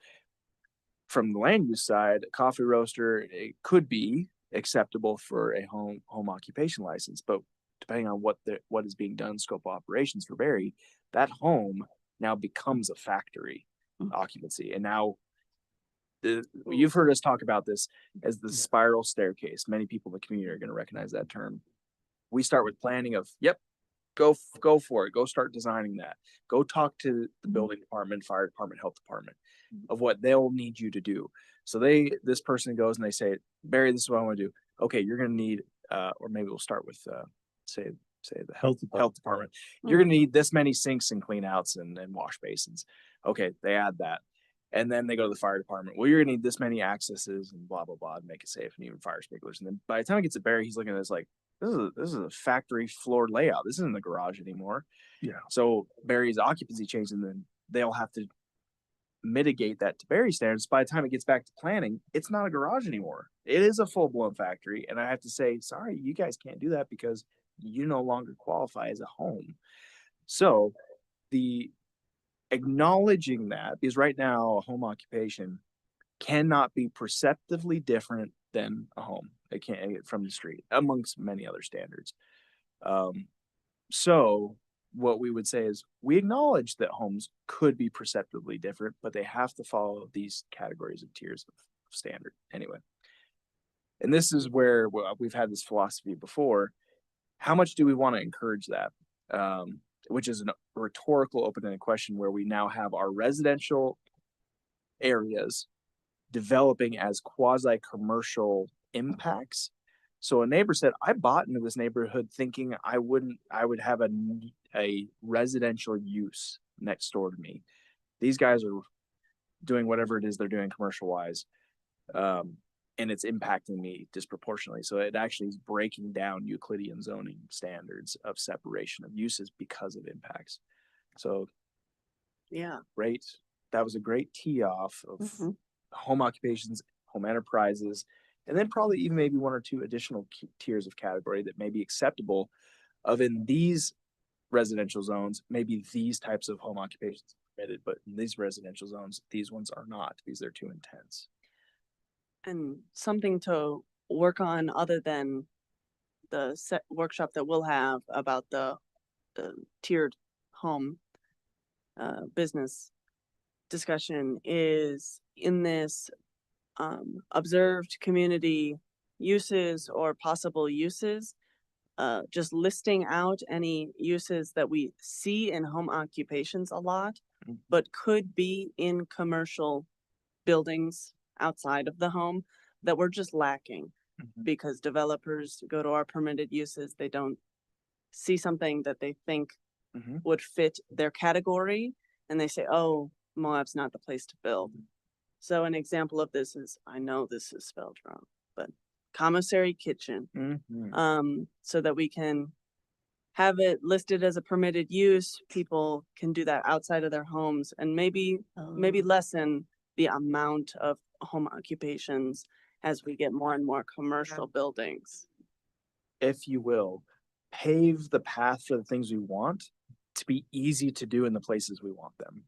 from the land use side, a coffee roaster, it could be acceptable for a home occupation license, but depending on what is being done, scope of operations for Barry, that home now becomes a factory occupancy. And now you've heard us talk about this as the spiral staircase. Many people in the community are going to recognize that term. We start with planning of, yep, go for it. Go start designing that. Go talk to the building department, fire department, health department of what they'll need you to do. So this person goes and they say, Barry, this is what I want to do. Okay, you're going to need, or maybe we'll start with, say the health department. You're going to need this many sinks and clean outs and wash basins. Okay, they add that. And then they go to the fire department. Well, you're gonna need this many accesses and blah, blah, blah, to make it safe, and even fire sprinklers. And then by the time it gets to Barry, he's looking at this like, this is a factory floor layout. This isn't the garage anymore. Yeah. So Barry's occupancy changes, and then they'll have to mitigate that to Barry standards. By the time it gets back to planning, it's not a garage anymore. It is a full-blown factory. And I have to say, sorry, you guys can't do that because you no longer qualify as a home. So the acknowledging that, because right now a home occupation cannot be perceptively different than a home. It can't get from the street, amongst many other standards. So what we would say is we acknowledge that homes could be perceptively different, but they have to follow these categories of tiers of standard anyway. And this is where we've had this philosophy before. How much do we want to encourage that? Which is a rhetorical open-ended question, where we now have our residential areas developing as quasi-commercial impacts. So a neighbor said, I bought into this neighborhood thinking I would have a residential use next door to me. These guys are doing whatever it is they're doing commercial wise. and it's impacting me disproportionately. So it actually is breaking down Euclidean zoning standards of separation of uses because of impacts. So Yeah. great. That was a great tee off of Mhm. home occupations, home enterprises, and then probably even maybe one or two additional tiers of category that may be acceptable of in these residential zones, maybe these types of home occupations are permitted, but in these residential zones, these ones are not because they're too intense. And something to work on other than the set workshop that we'll have about the tiered home business discussion is in this observed community uses or possible uses, just listing out any uses that we see in home occupations a lot, Mhm. but could be in commercial buildings outside of the home that we're just lacking because developers go to our permitted uses. They don't see something that they think Mhm. would fit their category and they say, oh, Moab's not the place to build. So an example of this is, I know this is spelled wrong, but commissary kitchen. So that we can have it listed as a permitted use. People can do that outside of their homes and maybe lessen the amount of home occupations as we get more and more commercial buildings. If you will, pave the path for the things we want to be easy to do in the places we want them.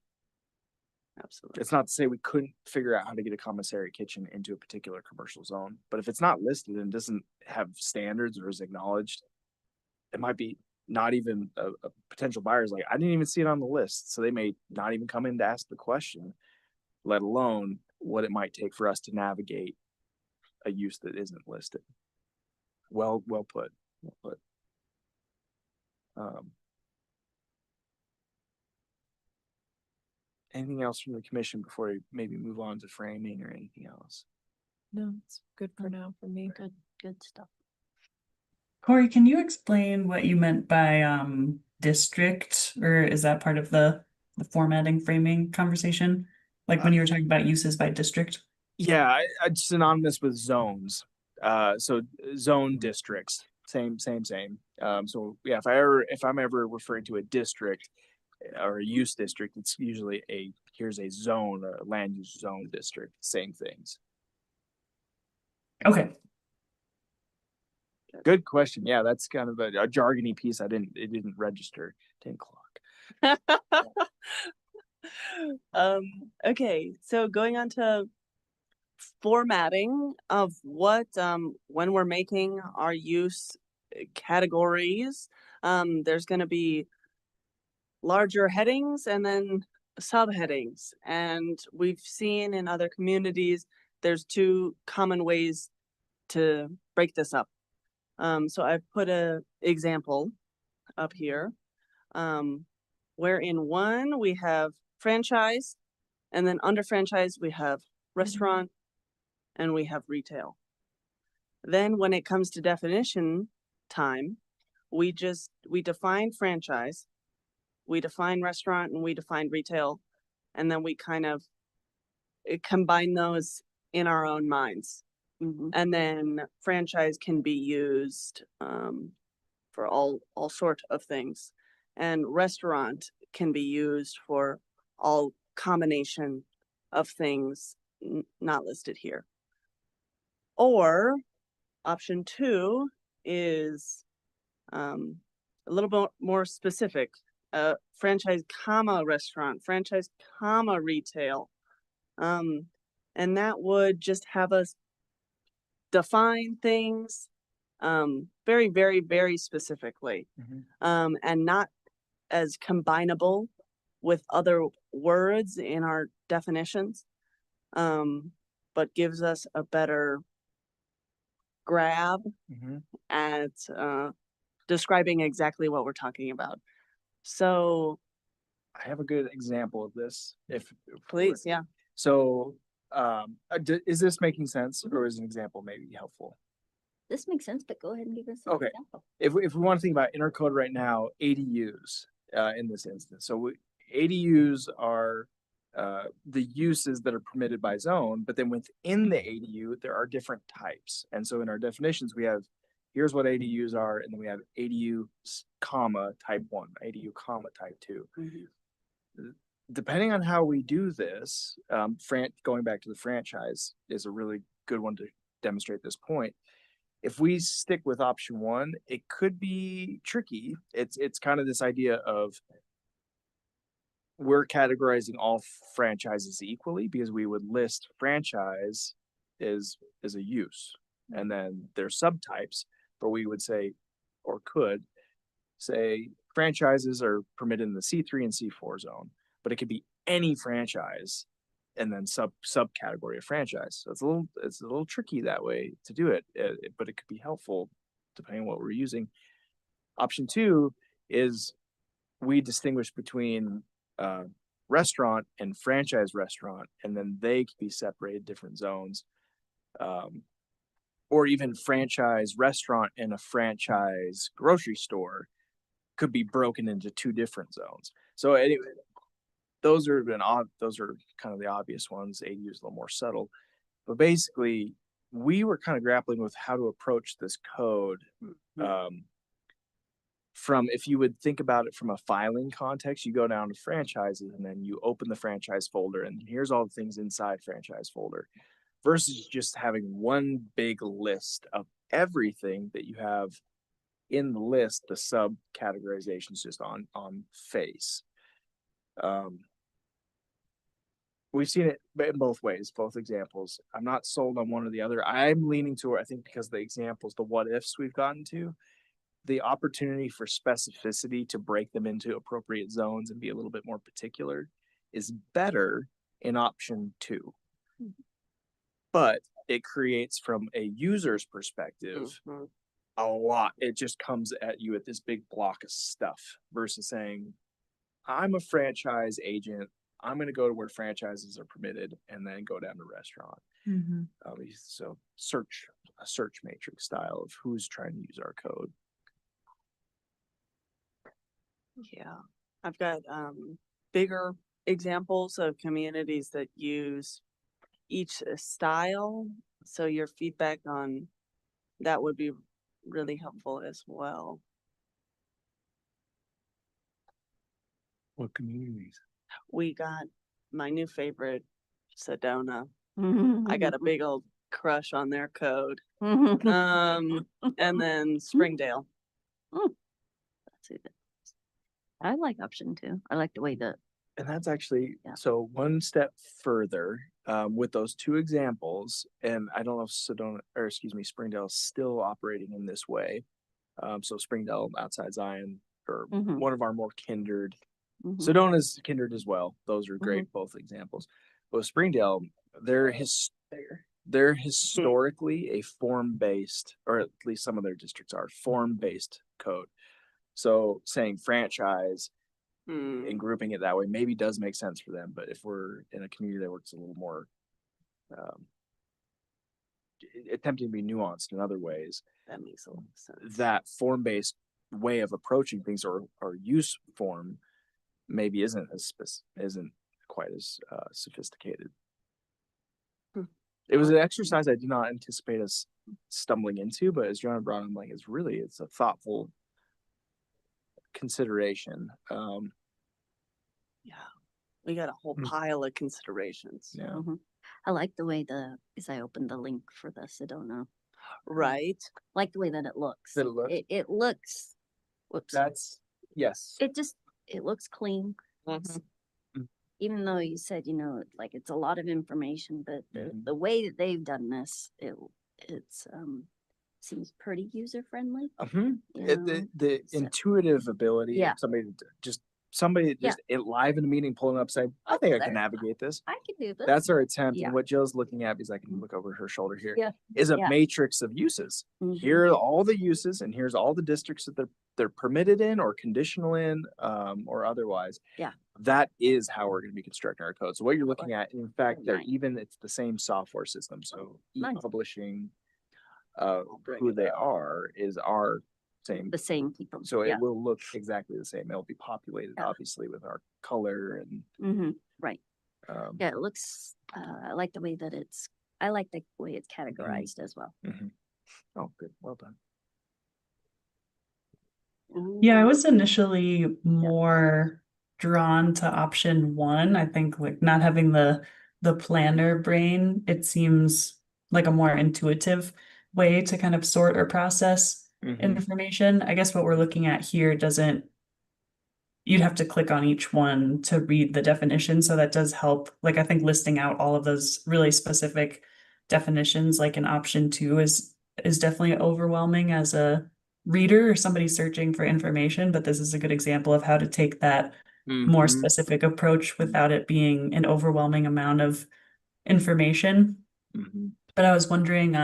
Absolutely. It's not to say we couldn't figure out how to get a commissary kitchen into a particular commercial zone, but if it's not listed and doesn't have standards or is acknowledged, it might be not even a potential buyer's like, I didn't even see it on the list. So they may not even come in to ask the question, let alone what it might take for us to navigate a use that isn't listed. Well put. Anything else from the commission before we maybe move on to framing or anything else? No, it's good for now for me. Good stuff. Corey, can you explain what you meant by district, or is that part of the formatting framing conversation? Like when you were talking about uses by district? Yeah, it's synonymous with zones. So zone districts, same. So yeah, if I'm ever referring to a district or a use district, it's usually here's a zone, a land use zone district, same things. Okay. Good question. Yeah, that's kind of a jargony piece. It didn't register. 10 o'clock. Okay, so going on to formatting of what when we're making our use categories, there's going to be larger headings and then subheadings, and we've seen in other communities there's two common ways to break this up. So I've put a example up here, where in one we have franchise, and then under franchise we have restaurant and we have retail. Then when it comes to definition time, we define franchise, we define restaurant, and we define retail, and then we kind of combine those in our own minds. And then franchise can be used for all sort of things, and restaurant can be used for all combination of things not listed here. Or option two is a little bit more specific, franchise comma restaurant, franchise comma retail. And that would just have us define things very, very, very specifically, and not as combinable with other words in our definitions, but gives us a better grab at describing exactly what we're talking about. So I have a good example of this. If please, yeah. So is this making sense, or is an example maybe helpful? This makes sense, but go ahead and give us an Okay. example. If we want to think about intercode right now, ADUs in this instance. So ADUs are the uses that are permitted by zone, but then within the ADU, there are different types. And so in our definitions, we have, here's what ADUs are, and then we have ADU comma type 1, ADU comma type 2. Depending on how we do this, going back to the franchise is a really good one to demonstrate this point. If we stick with option 1, it could be tricky. It's kind of this idea of we're categorizing all franchises equally because we would list franchise as a use, and then there's subtypes, but we would say, or could say, franchises are permitted in the C3 and C4 zone, but it could be any franchise and then subcategory of franchise. So it's a little tricky that way to do it, but it could be helpful depending on what we're using. Option 2 is we distinguish between restaurant and franchise restaurant, and then they could be separated different zones, or even franchise restaurant and a franchise grocery store could be broken into 2 different zones. So anyway, those are kind of the obvious ones. ADU is a little more subtle, but basically we were kind of grappling with how to approach this code. From, if you would think about it from a filing context, you go down to franchises and then you open the franchise folder and here's all the things inside franchise folder, versus just having one big list of everything that you have in the list, the subcategorizations just on face. We've seen it in both ways, both examples. I'm not sold on one or the other. I'm leaning toward, I think, because the examples, the what ifs we've gotten to, the opportunity for specificity to break them into appropriate zones and be a little bit more particular is better in option 2. But it creates, from a user's perspective, a lot. It just comes at you at this big block of stuff versus saying, I'm a franchise agent. I'm going to go to where franchises are permitted and then go down to restaurant. So a search matrix style of who's trying to use our code. Yeah, I've got bigger examples of communities that use each style. So your feedback on that would be really helpful as well. What communities? We got my new favorite, Sedona. Mm-hmm. I got a big old crush on their code. And then Springdale. Let's see that. I like option 2. I like the way that. And that's actually, Yeah. so one step further with those 2 examples, and I don't know if Springdale is still operating in this way. So Springdale, outside Zion, or one of our more kindred. Sedona's kindred as well. Those are great, both examples. But with Springdale, they're historically a form-based, or at least some of their districts are form-based code. So saying franchise and grouping it that way maybe does make sense for them. But if we're in a community that works a little more attempting to be nuanced in other ways, That makes a lot of sense. that form-based way of approaching things, or use form, maybe isn't quite as sophisticated. It was an exercise I did not anticipate us stumbling into, but as John brought up, like, it's a thoughtful consideration. Yeah, we got a whole pile of considerations. Yeah. I like the way because I opened the link for the Sedona. Right. Like the way that it looks. That it looks? It looks. Whoops. Yes. It looks clean. Even though you said, like it's a lot of information, but the way that they've done this, it's seems pretty user friendly. The intuitive ability of somebody just live in a meeting pulling up saying, I think I can navigate this. I can do this. That's our attempt. Yeah. And what Jill's looking at, because I can look over her shoulder here, Yeah. is a Yeah. matrix of uses. Here are all the uses, and here's all the districts that they're permitted in or conditional in, or otherwise. Yeah. That is how we're going to be constructing our code. So what you're looking at, in fact, Nice. it's the same software system. So Nice. e-publishing, who they are is our same. The same people. So it will look exactly the same. It'll be populated, obviously, with our color and Right. Yeah, it looks, I like the way that I like the way it's categorized as well. Mhm. Oh, good, well done. Yeah, I was initially more drawn to option one. I think like not having the planner brain, it seems like a more intuitive way to kind of sort or process Mhm. information. I guess what we're looking at here doesn't, you'd have to click on each one to read the definition. So that does help. Like I think listing out all of those really specific definitions, like in option two, is definitely overwhelming as a reader or somebody searching for information. But this is a good example of how to take that more Mhm. specific approach without it being an overwhelming amount of information. Mhm. But I was wondering,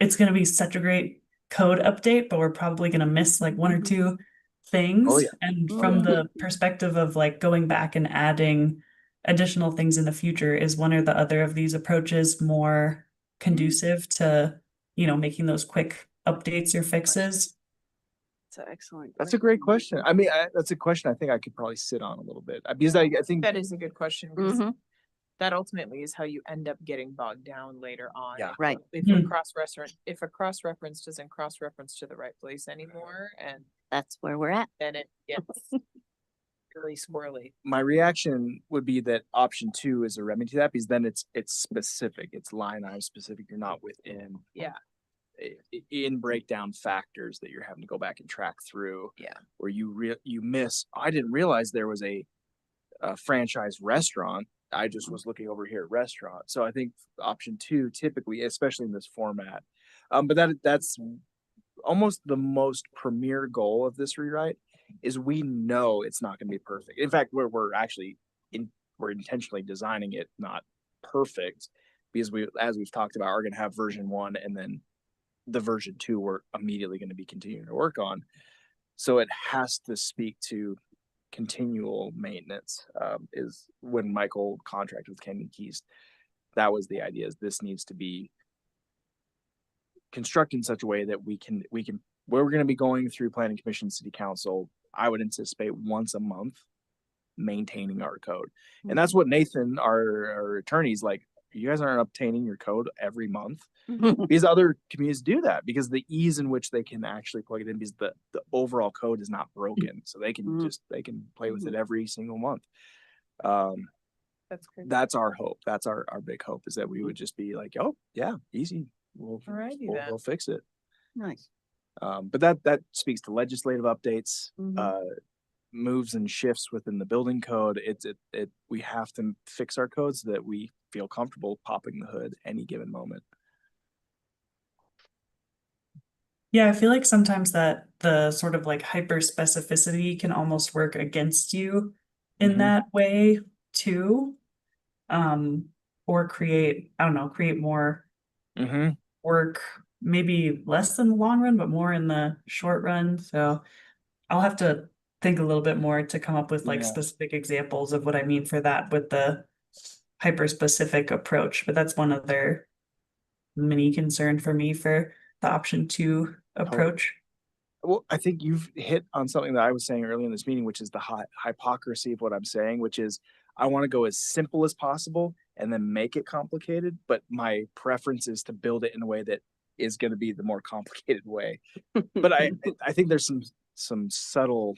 it's going to be such a great code update, but we're probably going to miss like one or two Oh, things. yeah. And Oh, from yeah. the perspective of like going back and adding additional things in the future, is one or the other of these approaches more conducive to, making those quick updates or fixes? It's an excellent. That's a great question. I mean, that's a question I think I could probably sit on a little bit, because I think, That is a good question, because Mhm. that ultimately is how you end up getting bogged down later on. Yeah. Right. If a Hmm. cross-reference doesn't cross-reference to the right place anymore, and That's where we're at. then it gets really swirly. my reaction would be that option two is a remedy to that, because then it's specific, it's line item specific. You're not within Yeah. in breakdown factors that you're having to go back and track through. Yeah. Where you miss. I didn't realize there was a franchise restaurant. I just was looking over here at restaurant. So I think option two, typically, especially in this format, but that's almost the most premier goal of this rewrite, is we know it's not going to be perfect. In fact, we're actually we're intentionally designing it not perfect, because as we've talked about, are going to have version one, and then the version two we're immediately going to be continuing to work on. So it has to speak to continual maintenance. Is when Michael contracted with Canyon Keys, that was the idea, is this needs to be constructed in such a way that we can where we're going to be going through planning commission, city council, I would anticipate once a month maintaining our code. And that's what Nathan, our attorney's like, you guys aren't obtaining your code every month, because other communities do that, because the ease in which they can actually plug it in, because the overall code is not broken, so they can they can play with it every single month. That's great. That's our hope. That's our big hope, is that we would just be like, oh yeah, easy, Alrighty then. we'll fix it. Nice. But that speaks to legislative updates, Mhm. moves and shifts within the building code. We have to fix our codes so that we feel comfortable popping the hood any given moment. Yeah, I feel like sometimes that the sort of like hyper specificity can almost work against you in Mhm. that way too. Or create, I don't know, create more Mm-hmm. work, maybe less in the long run, but more in the short run. So I'll have to think a little bit more to come up with like Yeah. specific examples of what I mean for that with the hyper specific approach. But that's one other mini concern for me for the option two approach. Well, I think you've hit on something that I was saying earlier in this meeting, which is the hypocrisy of what I'm saying, which is I want to go as simple as possible and then make it complicated. But my preference is to build it in a way that is going to be the more complicated way. But I think there's some subtle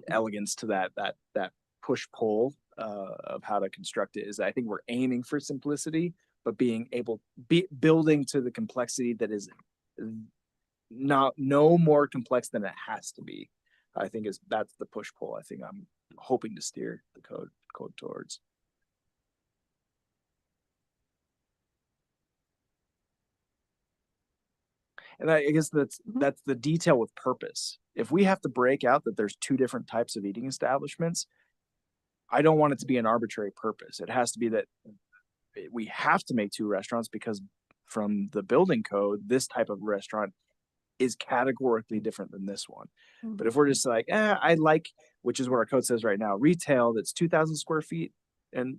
elegance to that push pull of how to construct it. Is I think we're aiming for simplicity, but building to the complexity that is no more complex than it has to be. I think that's the push pull I think I'm hoping to steer the code towards. And I guess that's the detail with purpose. If we have to break out that there's two different types of eating establishments, I don't want it to be an arbitrary purpose. It has to be that we have to make two restaurants, because from the building code, this type of restaurant is categorically different than this one. But if we're just like, I like, which is what our code says right now, retail that's 2,000 square feet and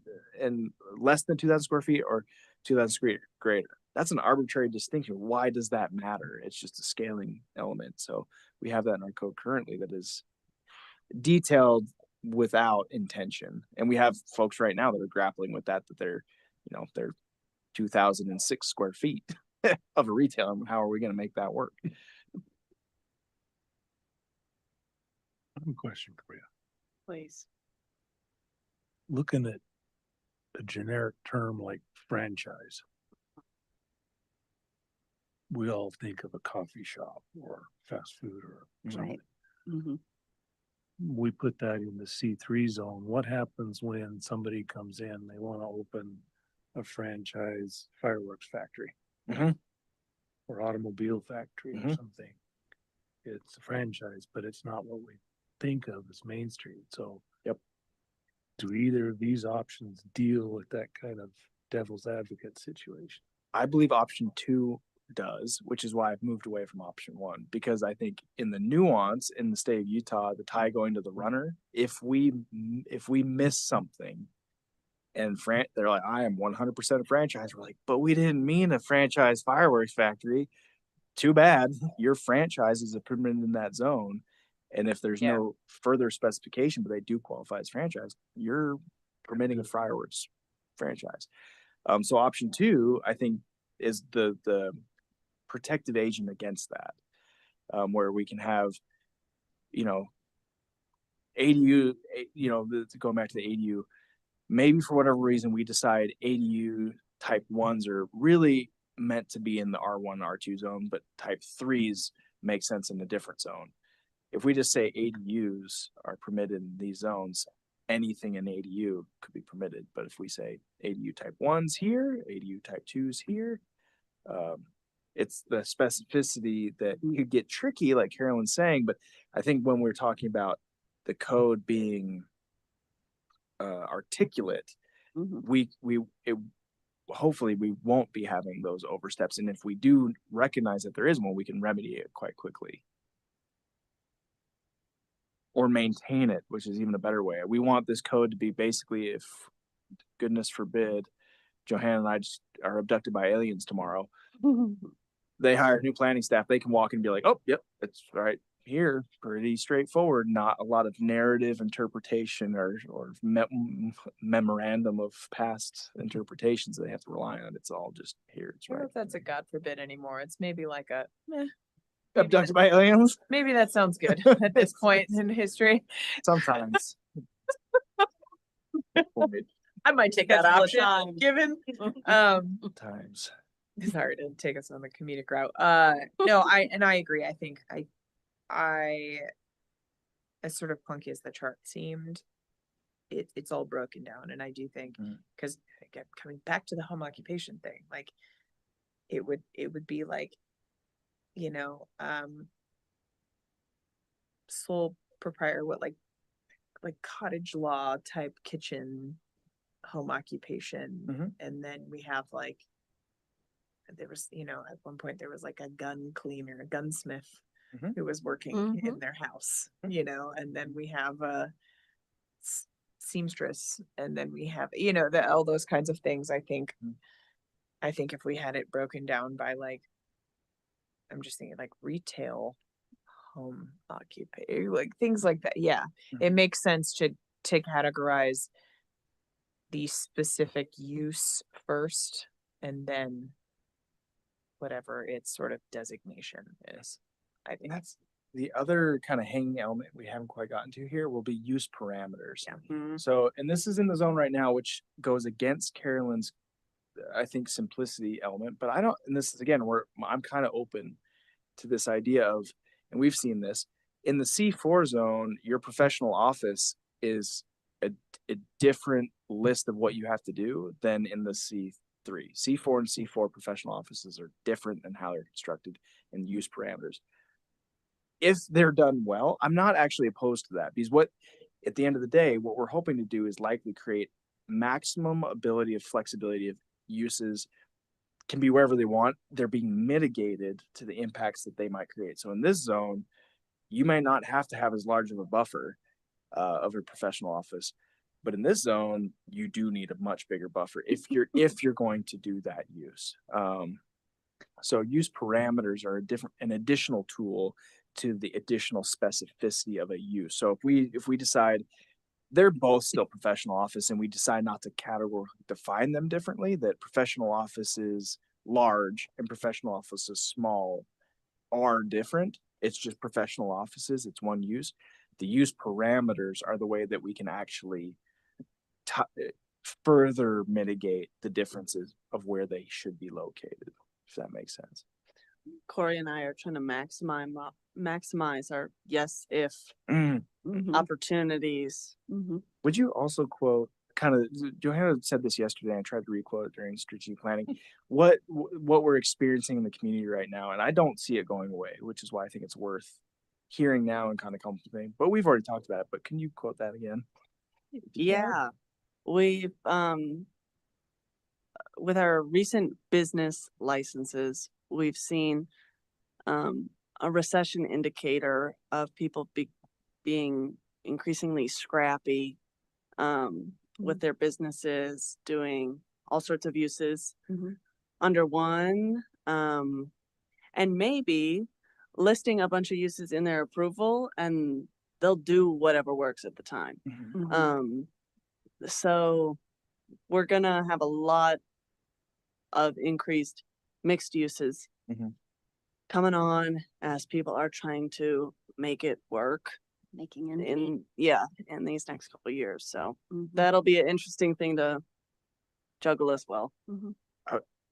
less than 2,000 square feet, or 2,000 square greater. That's an arbitrary distinction. Why does that matter? It's just a scaling element. So we have that in our code currently that is detailed without intention. And we have folks right now that are grappling with that they're, they're 2,006 square feet of a retail. And how are we going to make that work? I have a question for you. Please. Looking at a generic term like franchise, we all think of a coffee shop or fast food or something. Right. Mhm. We put that in the C3 zone. What happens when somebody comes in, they want to open a franchise fireworks factory Mhm. or automobile factory or Mhm. something? It's a franchise, but it's not what we think of as Main Street. So Yep. do either of these options deal with that kind of devil's advocate situation? I believe option 2 does, which is why I've moved away from option 1, because I think in the nuance in the state of Utah, the tie going to the runner, if we miss something and they're like, I am 100% a franchise, we're like, but we didn't mean a franchise fireworks factory. Too bad. Your franchise is permitted in that zone. And if there's no further specification, but they do qualify as franchise, you're permitting a fireworks franchise. So option 2, I think, is the protective agent against that, where we can have, ADU, going back to the ADU, maybe for whatever reason we decide ADU type 1s are really meant to be in the R1, R2 zone, but type 3s make sense in a different zone. If we just say ADUs are permitted in these zones, anything in ADU could be permitted. But if we say ADU type 1s here, ADU type 2s here, it's the specificity that could get tricky, like Carolyn's saying. But I think when we're talking about the code being articulate, hopefully we won't be having those oversteps. And if we do recognize that there is one, we can remedy it quite quickly. Or maintain it, which is even a better way. We want this code to be basically, if goodness forbid, Johanna and I just are abducted by aliens tomorrow, they hire new planning staff, they can walk in and be like, oh, yep, it's right here, pretty straightforward, not a lot of narrative interpretation or memorandum of past interpretations they have to rely on. It's all just here. It's I don't know right. if that's a God forbid anymore. It's maybe like a Abducted by aliens? maybe that sounds good at this point in history. Sometimes. I might take that option given. Times. Sorry to take us on the comedic route. No, I agree. I think as sort of clunky as the chart seemed, it's all broken down. And I do think, because again, coming back to the home occupation thing, like it would be like, sole proprietor, like cottage law type kitchen home occupation. And then we have like, there was, at one point there was like a gun cleaner, a gunsmith who was working in their house, and then we have a seamstress, and then we have, all those kinds of things. I think if we had it broken down by like, I'm just thinking like retail home occupation, like things like that. Yeah. It makes sense to categorize the specific use first, and then whatever its sort of designation is. I think that's the other kind of hanging element we haven't quite gotten to here will be use parameters. So, and this is in the zone right now, which goes against Carolyn's, I think, simplicity element, but and this is again, I'm kind of open to this idea of, and we've seen this in the C4 zone, your professional office is a different list of what you have to do than in the C3. C4 and C4 professional offices are different in how they're constructed and use parameters. If they're done well, I'm not actually opposed to that, because at the end of the day, what we're hoping to do is likely create maximum ability of flexibility of uses can be wherever they want. They're being mitigated to the impacts that they might create. So in this zone, you may not have to have as large of a buffer of your professional office, but in this zone, you do need a much bigger buffer if you're going to do that use. So use parameters are an additional tool to the additional specificity of a use. So if we decide they're both still professional office, and we decide not to categorically define them differently, that professional office is large and professional office is small are different. It's just professional offices. It's one use. The use parameters are the way that we can actually further mitigate the differences of where they should be located, if that makes sense. Corey and I are trying to maximize our yes if Mhm, opportunities. mhm. Would you also quote kind of, Johanna said this yesterday, I tried to requote it during strategic planning, what we're experiencing in the community right now, and I don't see it going away, which is why I think it's worth hearing now and kind of complimenting, but we've already talked about it, but can you quote that again? Yeah, we've with our recent business licenses, we've seen a recession indicator of people being increasingly scrappy with their businesses, doing all sorts of uses Mhm. under one, and maybe listing a bunch of uses in their approval, and they'll do whatever works at the time. Mhm. So we're gonna have a lot of increased mixed uses Mhm. coming on as people are trying to make it work Making ends in these next couple of years. So meet. Mhm, that'll be an interesting thing to juggle as well. mhm.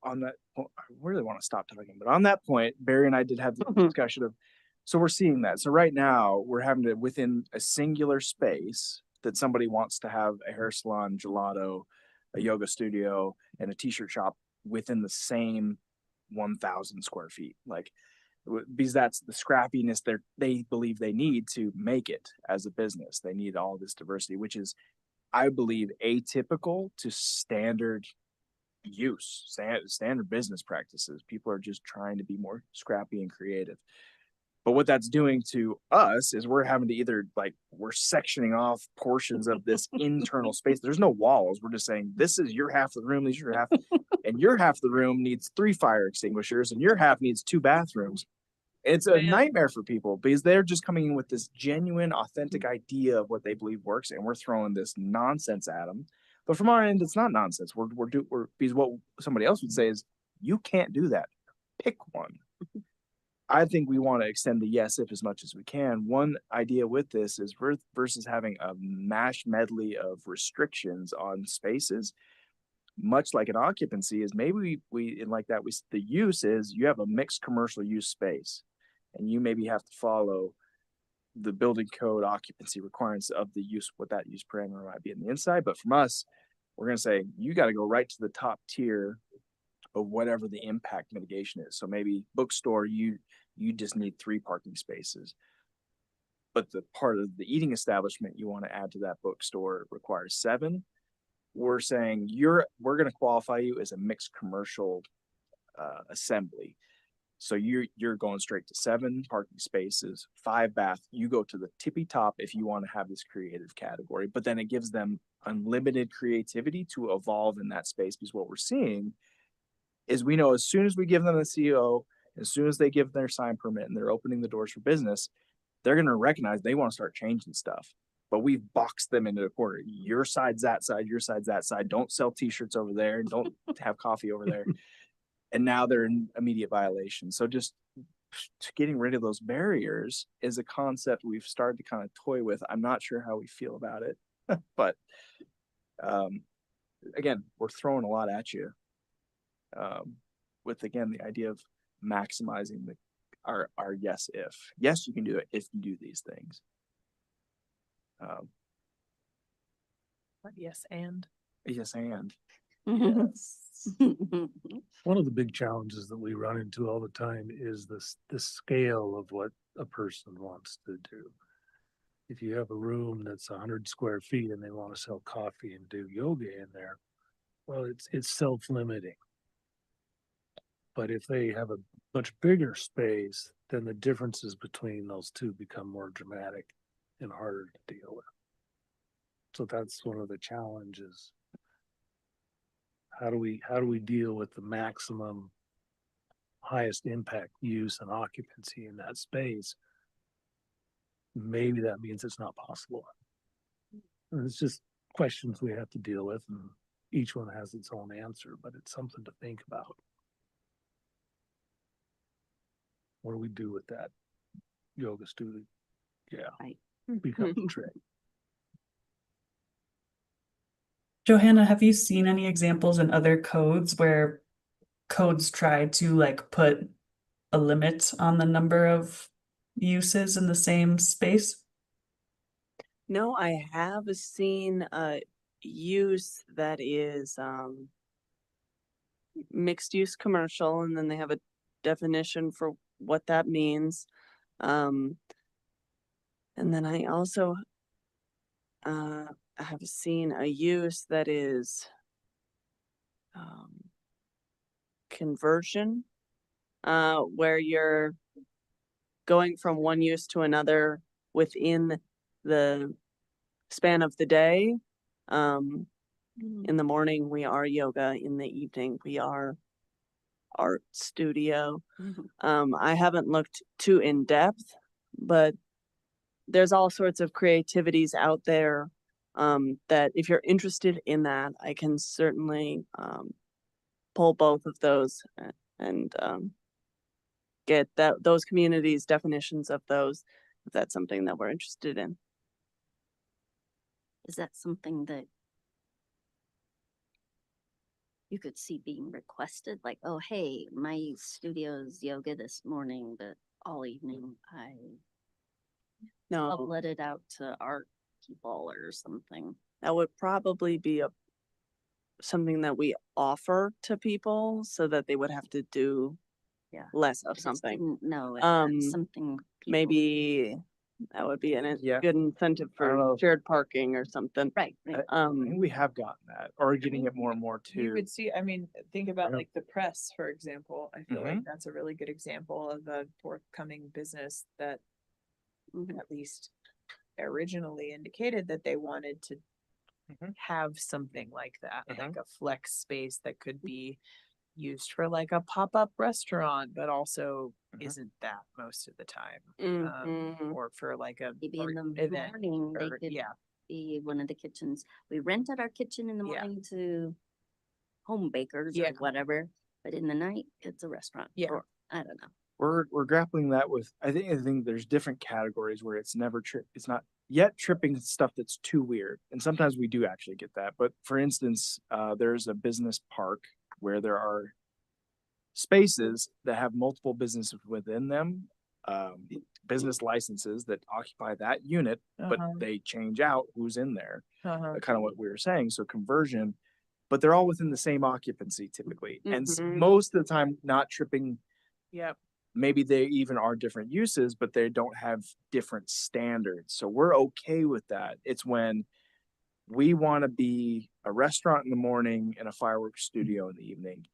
On that point, I really want to stop talking, but on that point, Barry and I did have the Mhm. discussion of, so we're seeing that. So right now we're having to, within a singular space that somebody wants to have a hair salon, gelato, a yoga studio, and a t-shirt shop within the same 1,000 square feet. Like, because that's the scrappiness they believe they need to make it as a business. They need all this diversity, which is, I believe, atypical to standard use, standard business practices. People are just trying to be more scrappy and creative. But what that's doing to us is we're having to either, like, we're sectioning off portions of this internal space. There's no walls. We're just saying, this is your half of the room, this is your half, and your half of the room needs 3 fire extinguishers, and your half needs 2 bathrooms. It's a nightmare for people because they're just coming in with this genuine, authentic idea of what they believe works, and we're throwing this nonsense at them. But from our end, it's not nonsense. We're because what somebody else would say is, you can't do that. Pick one. I think we want to extend the yes if as much as we can. One idea with this is versus having a mash medley of restrictions on spaces, much like an occupancy, is maybe we like that, the use is you have a mixed commercial use space, and you maybe have to follow the building code occupancy requirements of the use, what that use parameter might be in the inside. But from us, we're going to say, you got to go right to the top tier of whatever the impact mitigation is. So maybe bookstore, you just need 3 parking spaces. But the part of the eating establishment you want to add to that bookstore requires 7. We're saying we're going to qualify you as a mixed commercial assembly. So you're going straight to 7 parking spaces, 5 bath. You go to the tippy top if you want to have this creative category, but then it gives them unlimited creativity to evolve in that space. Because what we're seeing is, we know as soon as we give them the CO, as soon as they give their sign permit and they're opening the doors for business, they're going to recognize they want to start changing stuff. But we've boxed them into a corner. Your side's that side, your side's that side. Don't sell t-shirts over there. Don't have coffee over there. And now they're in immediate violation. So just getting rid of those barriers is a concept we've started to kind of toy with. I'm not sure how we feel about it, but again, we're throwing a lot at you with, again, the idea of maximizing our yes if. Yes, you can do it if you do these things. Yes, and Yes, and Yes. One of the big challenges that we run into all the time is the scale of what a person wants to do. If you have a room that's 100 square feet and they want to sell coffee and do yoga in there, well, it's self-limiting. But if they have a much bigger space, then the differences between those two become more dramatic and harder to deal with. So that's one of the challenges. How do we deal with the maximum highest impact use and occupancy in that space? Maybe that means it's not possible. And it's just questions we have to deal with, and each one has its own answer, but it's something to think about. What do we do with that yoga student? Yeah. Right. Become a trick. Johanna, have you seen any examples in other codes where codes try to like put a limit on the number of uses in the same space? No, I have seen a use that is mixed use commercial, and then they have a definition for what that means. And then I also have seen a use that is conversion, where you're going from one use to another within the span of the day. In the morning, we are yoga. In the evening, we are art studio. I haven't looked too in depth, but there's all sorts of creativities out there that if you're interested in that, I can certainly pull both of those and get those communities' definitions of those, if that's something that we're interested in. Is that something that you could see being requested? Like, oh, hey, my studio's yoga this morning, but all evening I No, let it out to art people or something. that would probably be something that we offer to people so that they would have to do Yeah. less I of just something. didn't know if Um, that's something people- Maybe that would be a Yeah. good incentive I don't for know. shared parking or something. Right, right. I think we have gotten that, or getting it more and more You too. could see, I mean, think about know. like the press, for example. I feel Mhm. like that's a really good example of a forthcoming business that Mhm. at least originally indicated that they wanted to Mhm. have something like that, Mhm. like a flex space that could be used for like a pop-up restaurant, but also Mhm. isn't that most of the time. Mhm. Or for like a Maybe in art the event, morning they or, could yeah, be one of the kitchens. We rented our kitchen in the Yeah. morning to home bakers Yeah. or whatever, but in the night it's a restaurant. Yeah. Or I don't know. We're grappling that with, I think there's different categories where it's never it's not yet tripping stuff that's too weird. And sometimes we do actually get that. But for instance, there's a business park where there are spaces that have multiple businesses within them, business licenses that occupy that unit, but Uh-huh. they change out who's in there. uh-huh, Kind of what we were saying. So conversion, but they're all within the same occupancy typically. And Mhm. most of the time not tripping. yep, Maybe they even are different uses, but they don't have different standards. So we're okay with that. It's when we want to be a restaurant in the morning and a fireworks studio in the evening.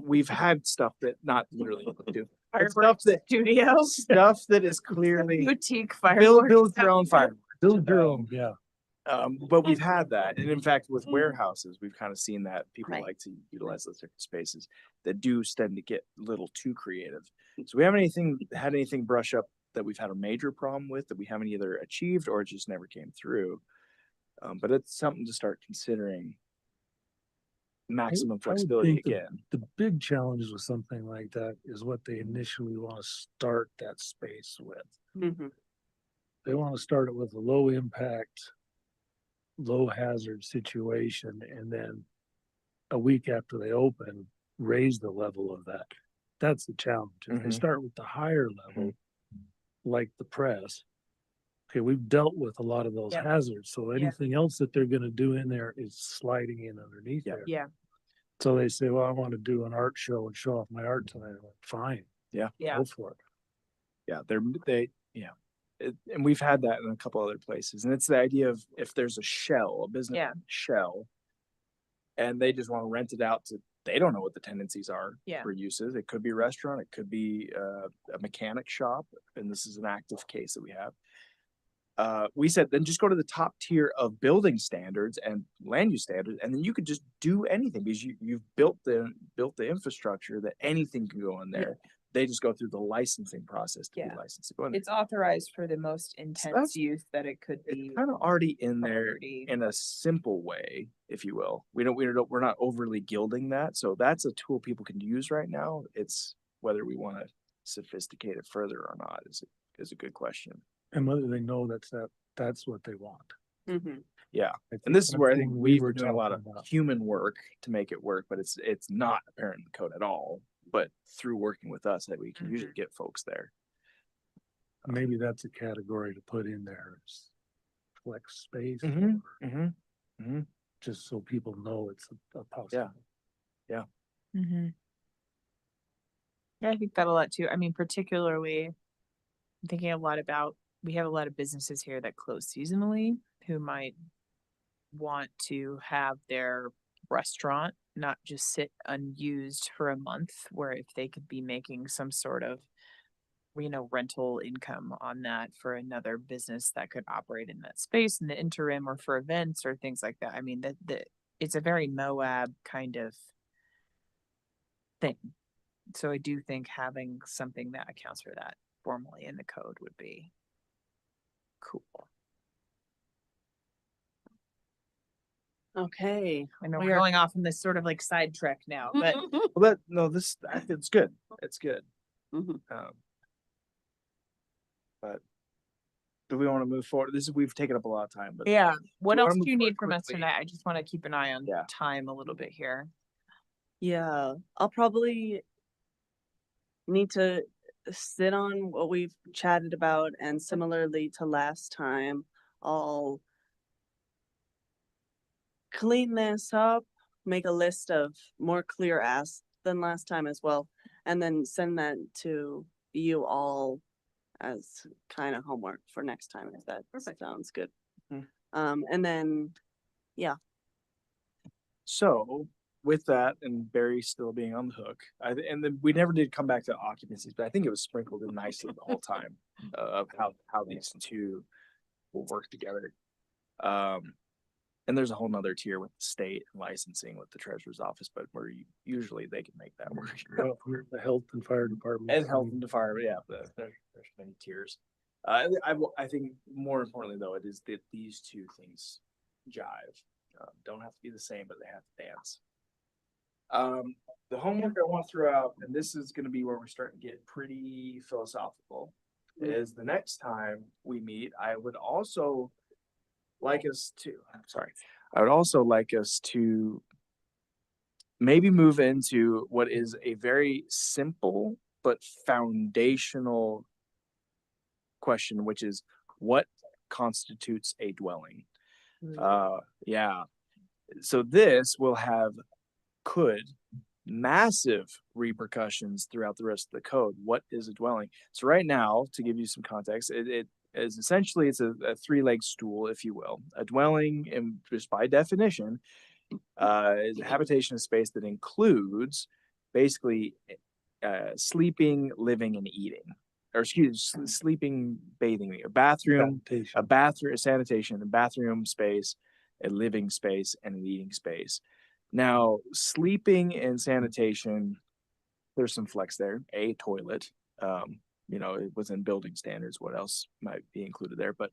We've had stuff that not literally do. But fireworks studio, stuff that is clearly boutique fireworks. build your own fireworks. Build your own, yeah. But we've had that. And in fact, with warehouses, we've kind of seen that people Right. like to utilize those different spaces that do tend to get a little too creative. So we haven't had anything brush up that we've had a major problem with that we haven't either achieved or it just never came through. But it's something to start considering maximum I would flexibility think again. The big challenge with something like that is what they initially want to start that space with. Mhm. They want to start it with a low impact, low hazard situation, and then a week after they open, raise the level of that. That's the challenge. If they Mhm. start with the higher level, like the press, okay, we've dealt with a lot of those Yep. hazards. So anything else that they're going to do in there is sliding in underneath Yeah. there. Yeah, So they say, well, I want to do an art show and show off my art tonight. I'm like, fine, yeah, go for it. Yeah, and we've had that in a couple other places. And it's the idea of if there's a business Yeah. shell, and they just want to rent it out they don't know what the tendencies are Yeah. for uses. It could be a restaurant, it could be a mechanic shop, and this is an active case that we have. We said, then just go to the top tier of building standards and land use standards, and then you could just do anything because you've built the infrastructure that anything can go in there. they just go through the licensing process to be Yeah. licensed to go in. It's authorized for the most intense that's- use that it could be. It's kind of already in there already- in a simple way, if you will. We're not overly gilding that. So that's a tool people can use right now. It's whether we want to sophisticate it further or not is a good question. And whether they know that's what they want. Mhm. Yeah. I And think this is that's where I what think we we've were been doing a lot of talking about. human work to make it work, but it's not apparent in the code at all. But through working with us, that we can usually get folks there. Maybe that's a category to put in there. It's flex space, Mm-hmm. or Mm-hmm. just so people know it's a possibility. Mm-hmm. Yeah, I think that a lot too. I mean, particularly I'm thinking a lot about, we have a lot of businesses here that close seasonally who might want to have their restaurant not just sit unused for a month, where if they could be making some sort of, rental income on that for another business that could operate in that space in the interim or for events or things like that. I mean, that it's a very Moab kind of thing. So I do think having something that accounts for that formally in the code would be cool. Okay. I know We we're are- going off on this sort of like sidetrack now, but Well, it's good. It's good. Mhm. But do we want to move forward? we've taken up a lot of time, but yeah, what Do you else wanna do move you forward need from us quickly? tonight? I just want to keep an eye on Yeah. time a little bit here. Yeah, I'll probably need to sit on what we've chatted about, and similarly to last time, I'll clean this up, make a list of more clear asks than last time as well, and then send that to you all as kind of homework for next time, if that sounds good. Mhm. And then, so with that, and Barry still being on the hook, and then we never did come back to occupancies, but I think it was sprinkled in nicely the whole time of how these two will work together. And there's a whole nother tier with the state and licensing with the treasurer's office, but usually they can make that work. Well, for the health and fire department. And health and department, yeah, there's many tiers. I think more importantly though, it is that these two things jive. Don't have to be the same, but they have to dance. The homework I want to throw out, and this is going to be where we're starting to get pretty philosophical, is the next time we meet, I would also like us to maybe move into what is a very simple but foundational question, which is what constitutes a dwelling? Yeah. So this will have massive repercussions throughout the rest of the code. What is a dwelling? So right now, to give you some context, it is essentially it's a three-legged stool, if you will. A dwelling, and just by definition, is a habitation space that includes basically sleeping, living, and eating. Or sleeping, bathing, a bathroom, a sanitation, a bathroom space, a living space, and an eating space. Now, sleeping and sanitation, there's some flex there. A toilet, it was in building standards. What else might be included there? But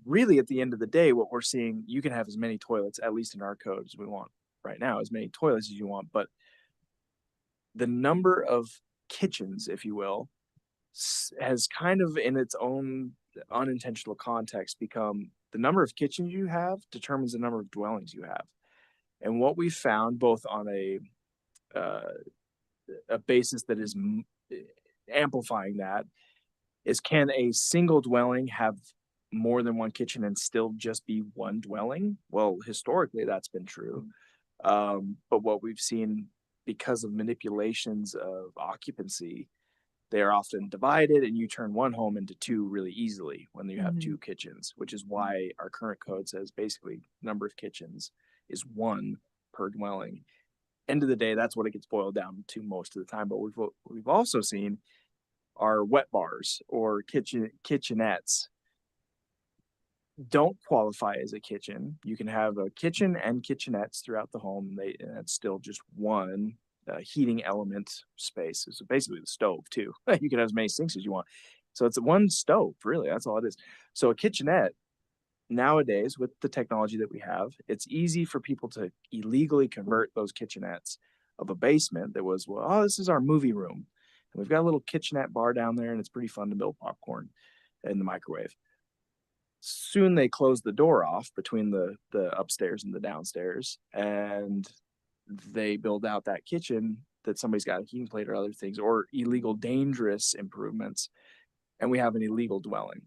really, at the end of the day, what we're seeing, you can have as many toilets, at least in our code, as we want right now, as many toilets as you want. But the number of kitchens, if you will, has kind of in its own unintentional context become the number of kitchens you have determines the number of dwellings you have. And what we found, both on a basis that is amplifying that, is can a single dwelling have more than one kitchen and still just be one dwelling? Well, historically, that's been true. But what we've seen, because of manipulations of occupancy, they are often divided, and you turn one home into two really easily when you have two kitchens, which is why our current code says basically number of kitchens is one per dwelling. End of the day, that's what it gets boiled down to most of the time. But we've also seen our wet bars or kitchenettes don't qualify as a kitchen. You can have a kitchen and kitchenettes throughout the home, and it's still just one heating element space. So basically the stove too. You can have as many sinks as you want. So it's one stove, really. That's all it is. So a kitchenette nowadays, with the technology that we have, it's easy for people to illegally convert those kitchenettes of a basement that was, well, oh, this is our movie room. And we've got a little kitchenette bar down there, and it's pretty fun to build popcorn in the microwave. Soon they closed the door off between the upstairs and the downstairs, and they build out that kitchen that somebody's got a heating plate or other things, or illegal, dangerous improvements, and we have an illegal dwelling.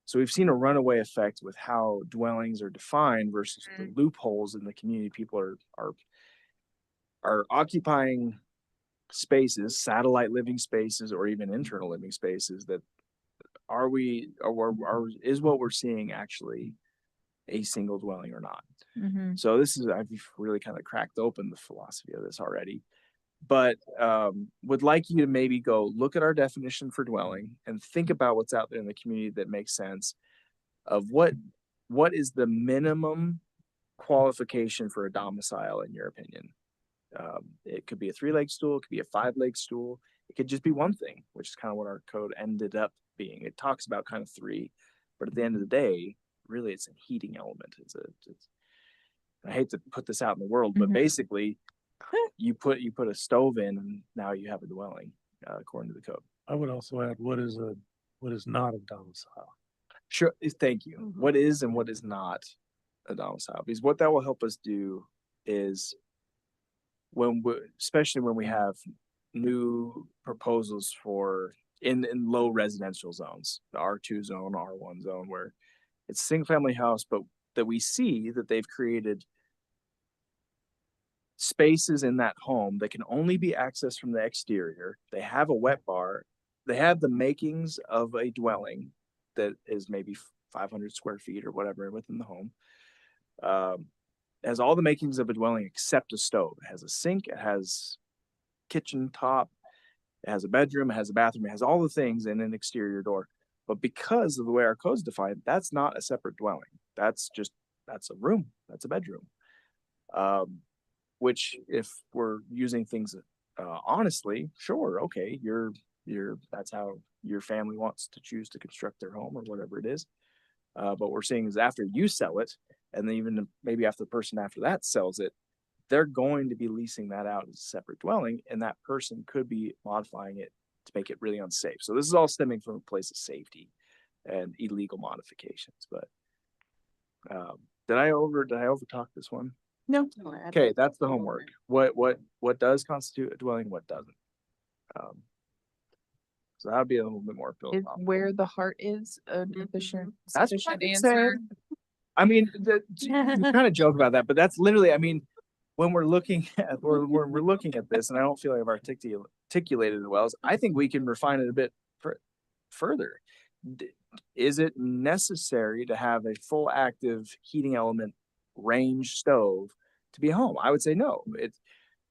So we've seen a runaway effect with how dwellings are defined versus the loopholes in the community. People are occupying spaces, satellite living spaces, or even internal living spaces that is what we're seeing actually a single dwelling or not. So this is, I've really kind of cracked open the philosophy of this already, but would like you to maybe go look at our definition for dwelling and think about what's out there in the community that makes sense of what is the minimum qualification for a domicile in your opinion. It could be a 3-leg stool, it could be a 5-leg stool, it could just be one thing, which is kind of what our code ended up being. It talks about kind of 3, but at the end of the day, really it's a heating element. I hate to put this out in the world, but basically you put a stove in and now you have a dwelling according to the code. I would also add, what is not a domicile? Sure, thank you. What is and what is not a domicile? Because what that will help us do is especially when we have new proposals for in low residential zones, the R2 zone, R1 zone, where it's a single family house, but that we see that they've created spaces in that home that can only be accessed from the exterior. They have a wet bar. They have the makings of a dwelling that is maybe 500 square feet or whatever within the home. It has all the makings of a dwelling except a stove. It has a sink, it has kitchen top, it has a bedroom, it has a bathroom, it has all the things in an exterior door. But because of the way our code's defined, that's not a separate dwelling. That's a room, that's a bedroom. Which if we're using things honestly, sure, okay, that's how your family wants to choose to construct their home or whatever it is. But what we're seeing is after you sell it, and then even maybe after the person after that sells it, they're going to be leasing that out as a separate dwelling, and that person could be modifying it to make it really unsafe. So this is all stemming from a place of safety and illegal modifications. But did I overtalk this one? No. Okay, that's the homework. What does constitute a dwelling, what doesn't? So that would be a little bit more philosophical. Where the heart is an efficient, That's what sufficient I answer. said. I mean, you kind of joke about that, but that's literally, I mean, when we're looking at we're looking at this, and I don't feel like I've articulated it well, I think we can refine it a bit further. Is it necessary to have a full active heating element range stove to be a home? I would say no.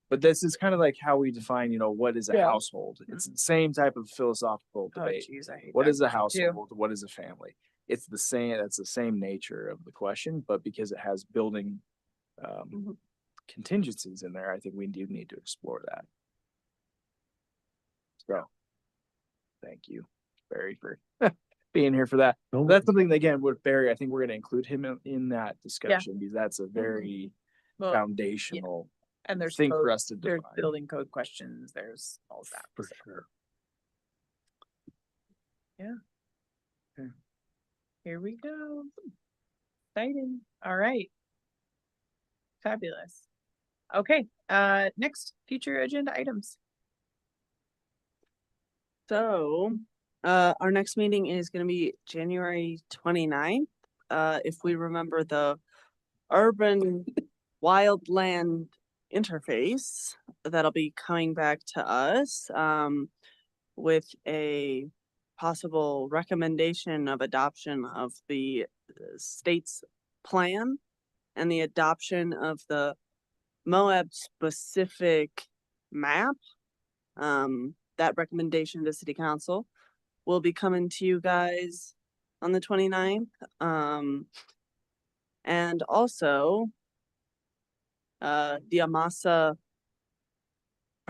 But this is kind of like how we define, what is a household? It's the same type of philosophical debate. Oh, geez, I hate What that is a question, too. household? What is a family? It's the same. That's the same nature of the question, but because it has building contingencies in there, I think we do need to explore that. So, thank you, Barry, for being here for that. That's something that, again, with Barry, I think we're going to include him in that discussion because that's a very foundational And there's thing code, for us to there's define. building code questions, there's all that. For so. sure. Yeah. Okay. Here we go. Exciting. All right. Fabulous. Okay, next future agenda items. So, our next meeting is gonna be January 29th. If we remember the urban wildland interface, that'll be coming back to us, with a possible recommendation of adoption of the state's plan and the adoption of the Moab specific map. That recommendation to City Council will be coming to you guys on the 29th. And also, the Amasa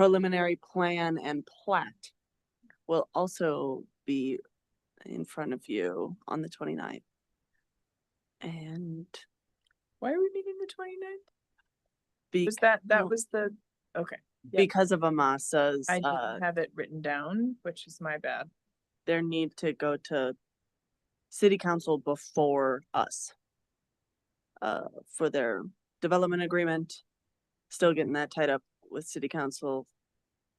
preliminary plan and plat will also be in front of you on the 29th. And Why are we meeting the 29th? be, Was that was the, okay. Yeah. because of Amasa's, I didn't have it written down, which is my bad. their need to go to city council before us for their development agreement, still getting that tied up with city council.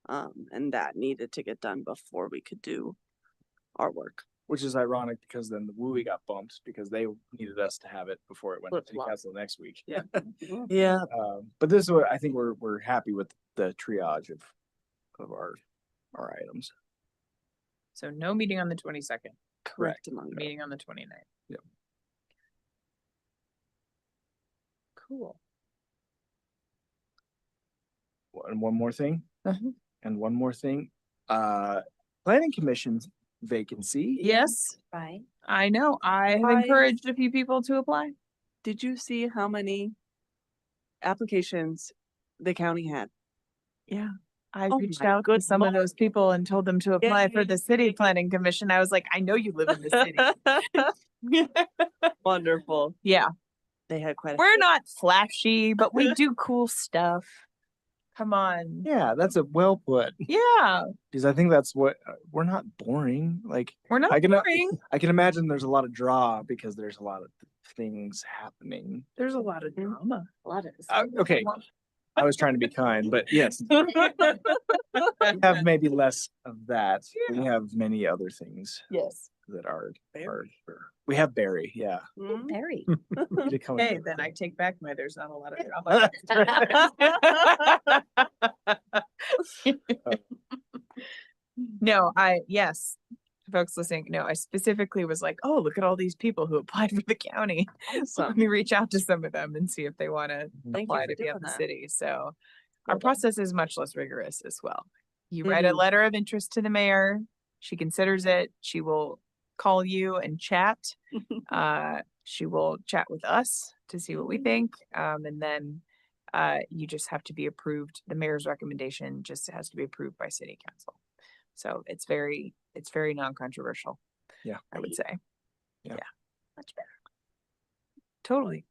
And that needed to get done before we could do our work. Which is ironic because then the WUI got bumped because they needed us to have it before it went to city Flip-flop. council next week. Yeah. Yeah. But this is what I think we're happy with the triage of our items. So no meeting on the 22nd, Correct. Among meeting on the 29th. Yep. Cool. And one more thing. Uh-huh. And one more thing. Planning commission's vacancy. Yes, Right. I know. I have I- encouraged a few people to apply. Did you see how many applications the county had? Yeah. I Oh reached my out to good some of Lord. those people and told them to apply for Yay. the city planning commission. I was like, I know you live in the city. Wonderful. Yeah. They had quite a We're few. not flashy, but we do cool stuff. Come on. Yeah, that's a well put. Yeah. Because I think that's what we're not boring. Like We're not I can boring. I can imagine there's a lot of draw because there's a lot of things happening. There's a lot of drama. A lot of. Okay, I was trying to be kind, but yes, we have maybe less of that. We have many other things Yes. that are we have Barry, yeah. Mhm. Very. To come with Okay, it. then I take back my there's not a lot of drama. No, yes, folks listening, no, I specifically was like, oh, look at all these people who applied for the county. So let me reach out to some of them and see if they want to Thank you apply for to be on doing the that. city. So our Well done. process is much less rigorous as well. You It write a is. letter of interest to the mayor. She considers it. She will call you and chat. She will chat with us to see what we think. And then you just have to be approved. The mayor's recommendation just has to be approved by city council. So it's very non-controversial. Yeah. I would say. Yeah. Much better. Totally.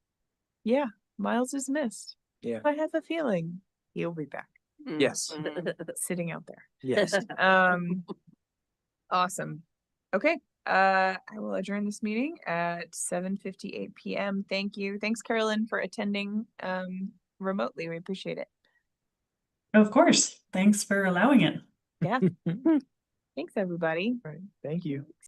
Yeah. Miles is missed. Yeah. I have a feeling he'll be back Yes. sitting out there. Yes. Awesome. Okay. I will adjourn this meeting at 7:58 p.m. Thank you. Thanks, Carolyn, for attending remotely. We appreciate it. Of course. Thanks for allowing it. Yeah. Thanks, everybody. Right. Thank you.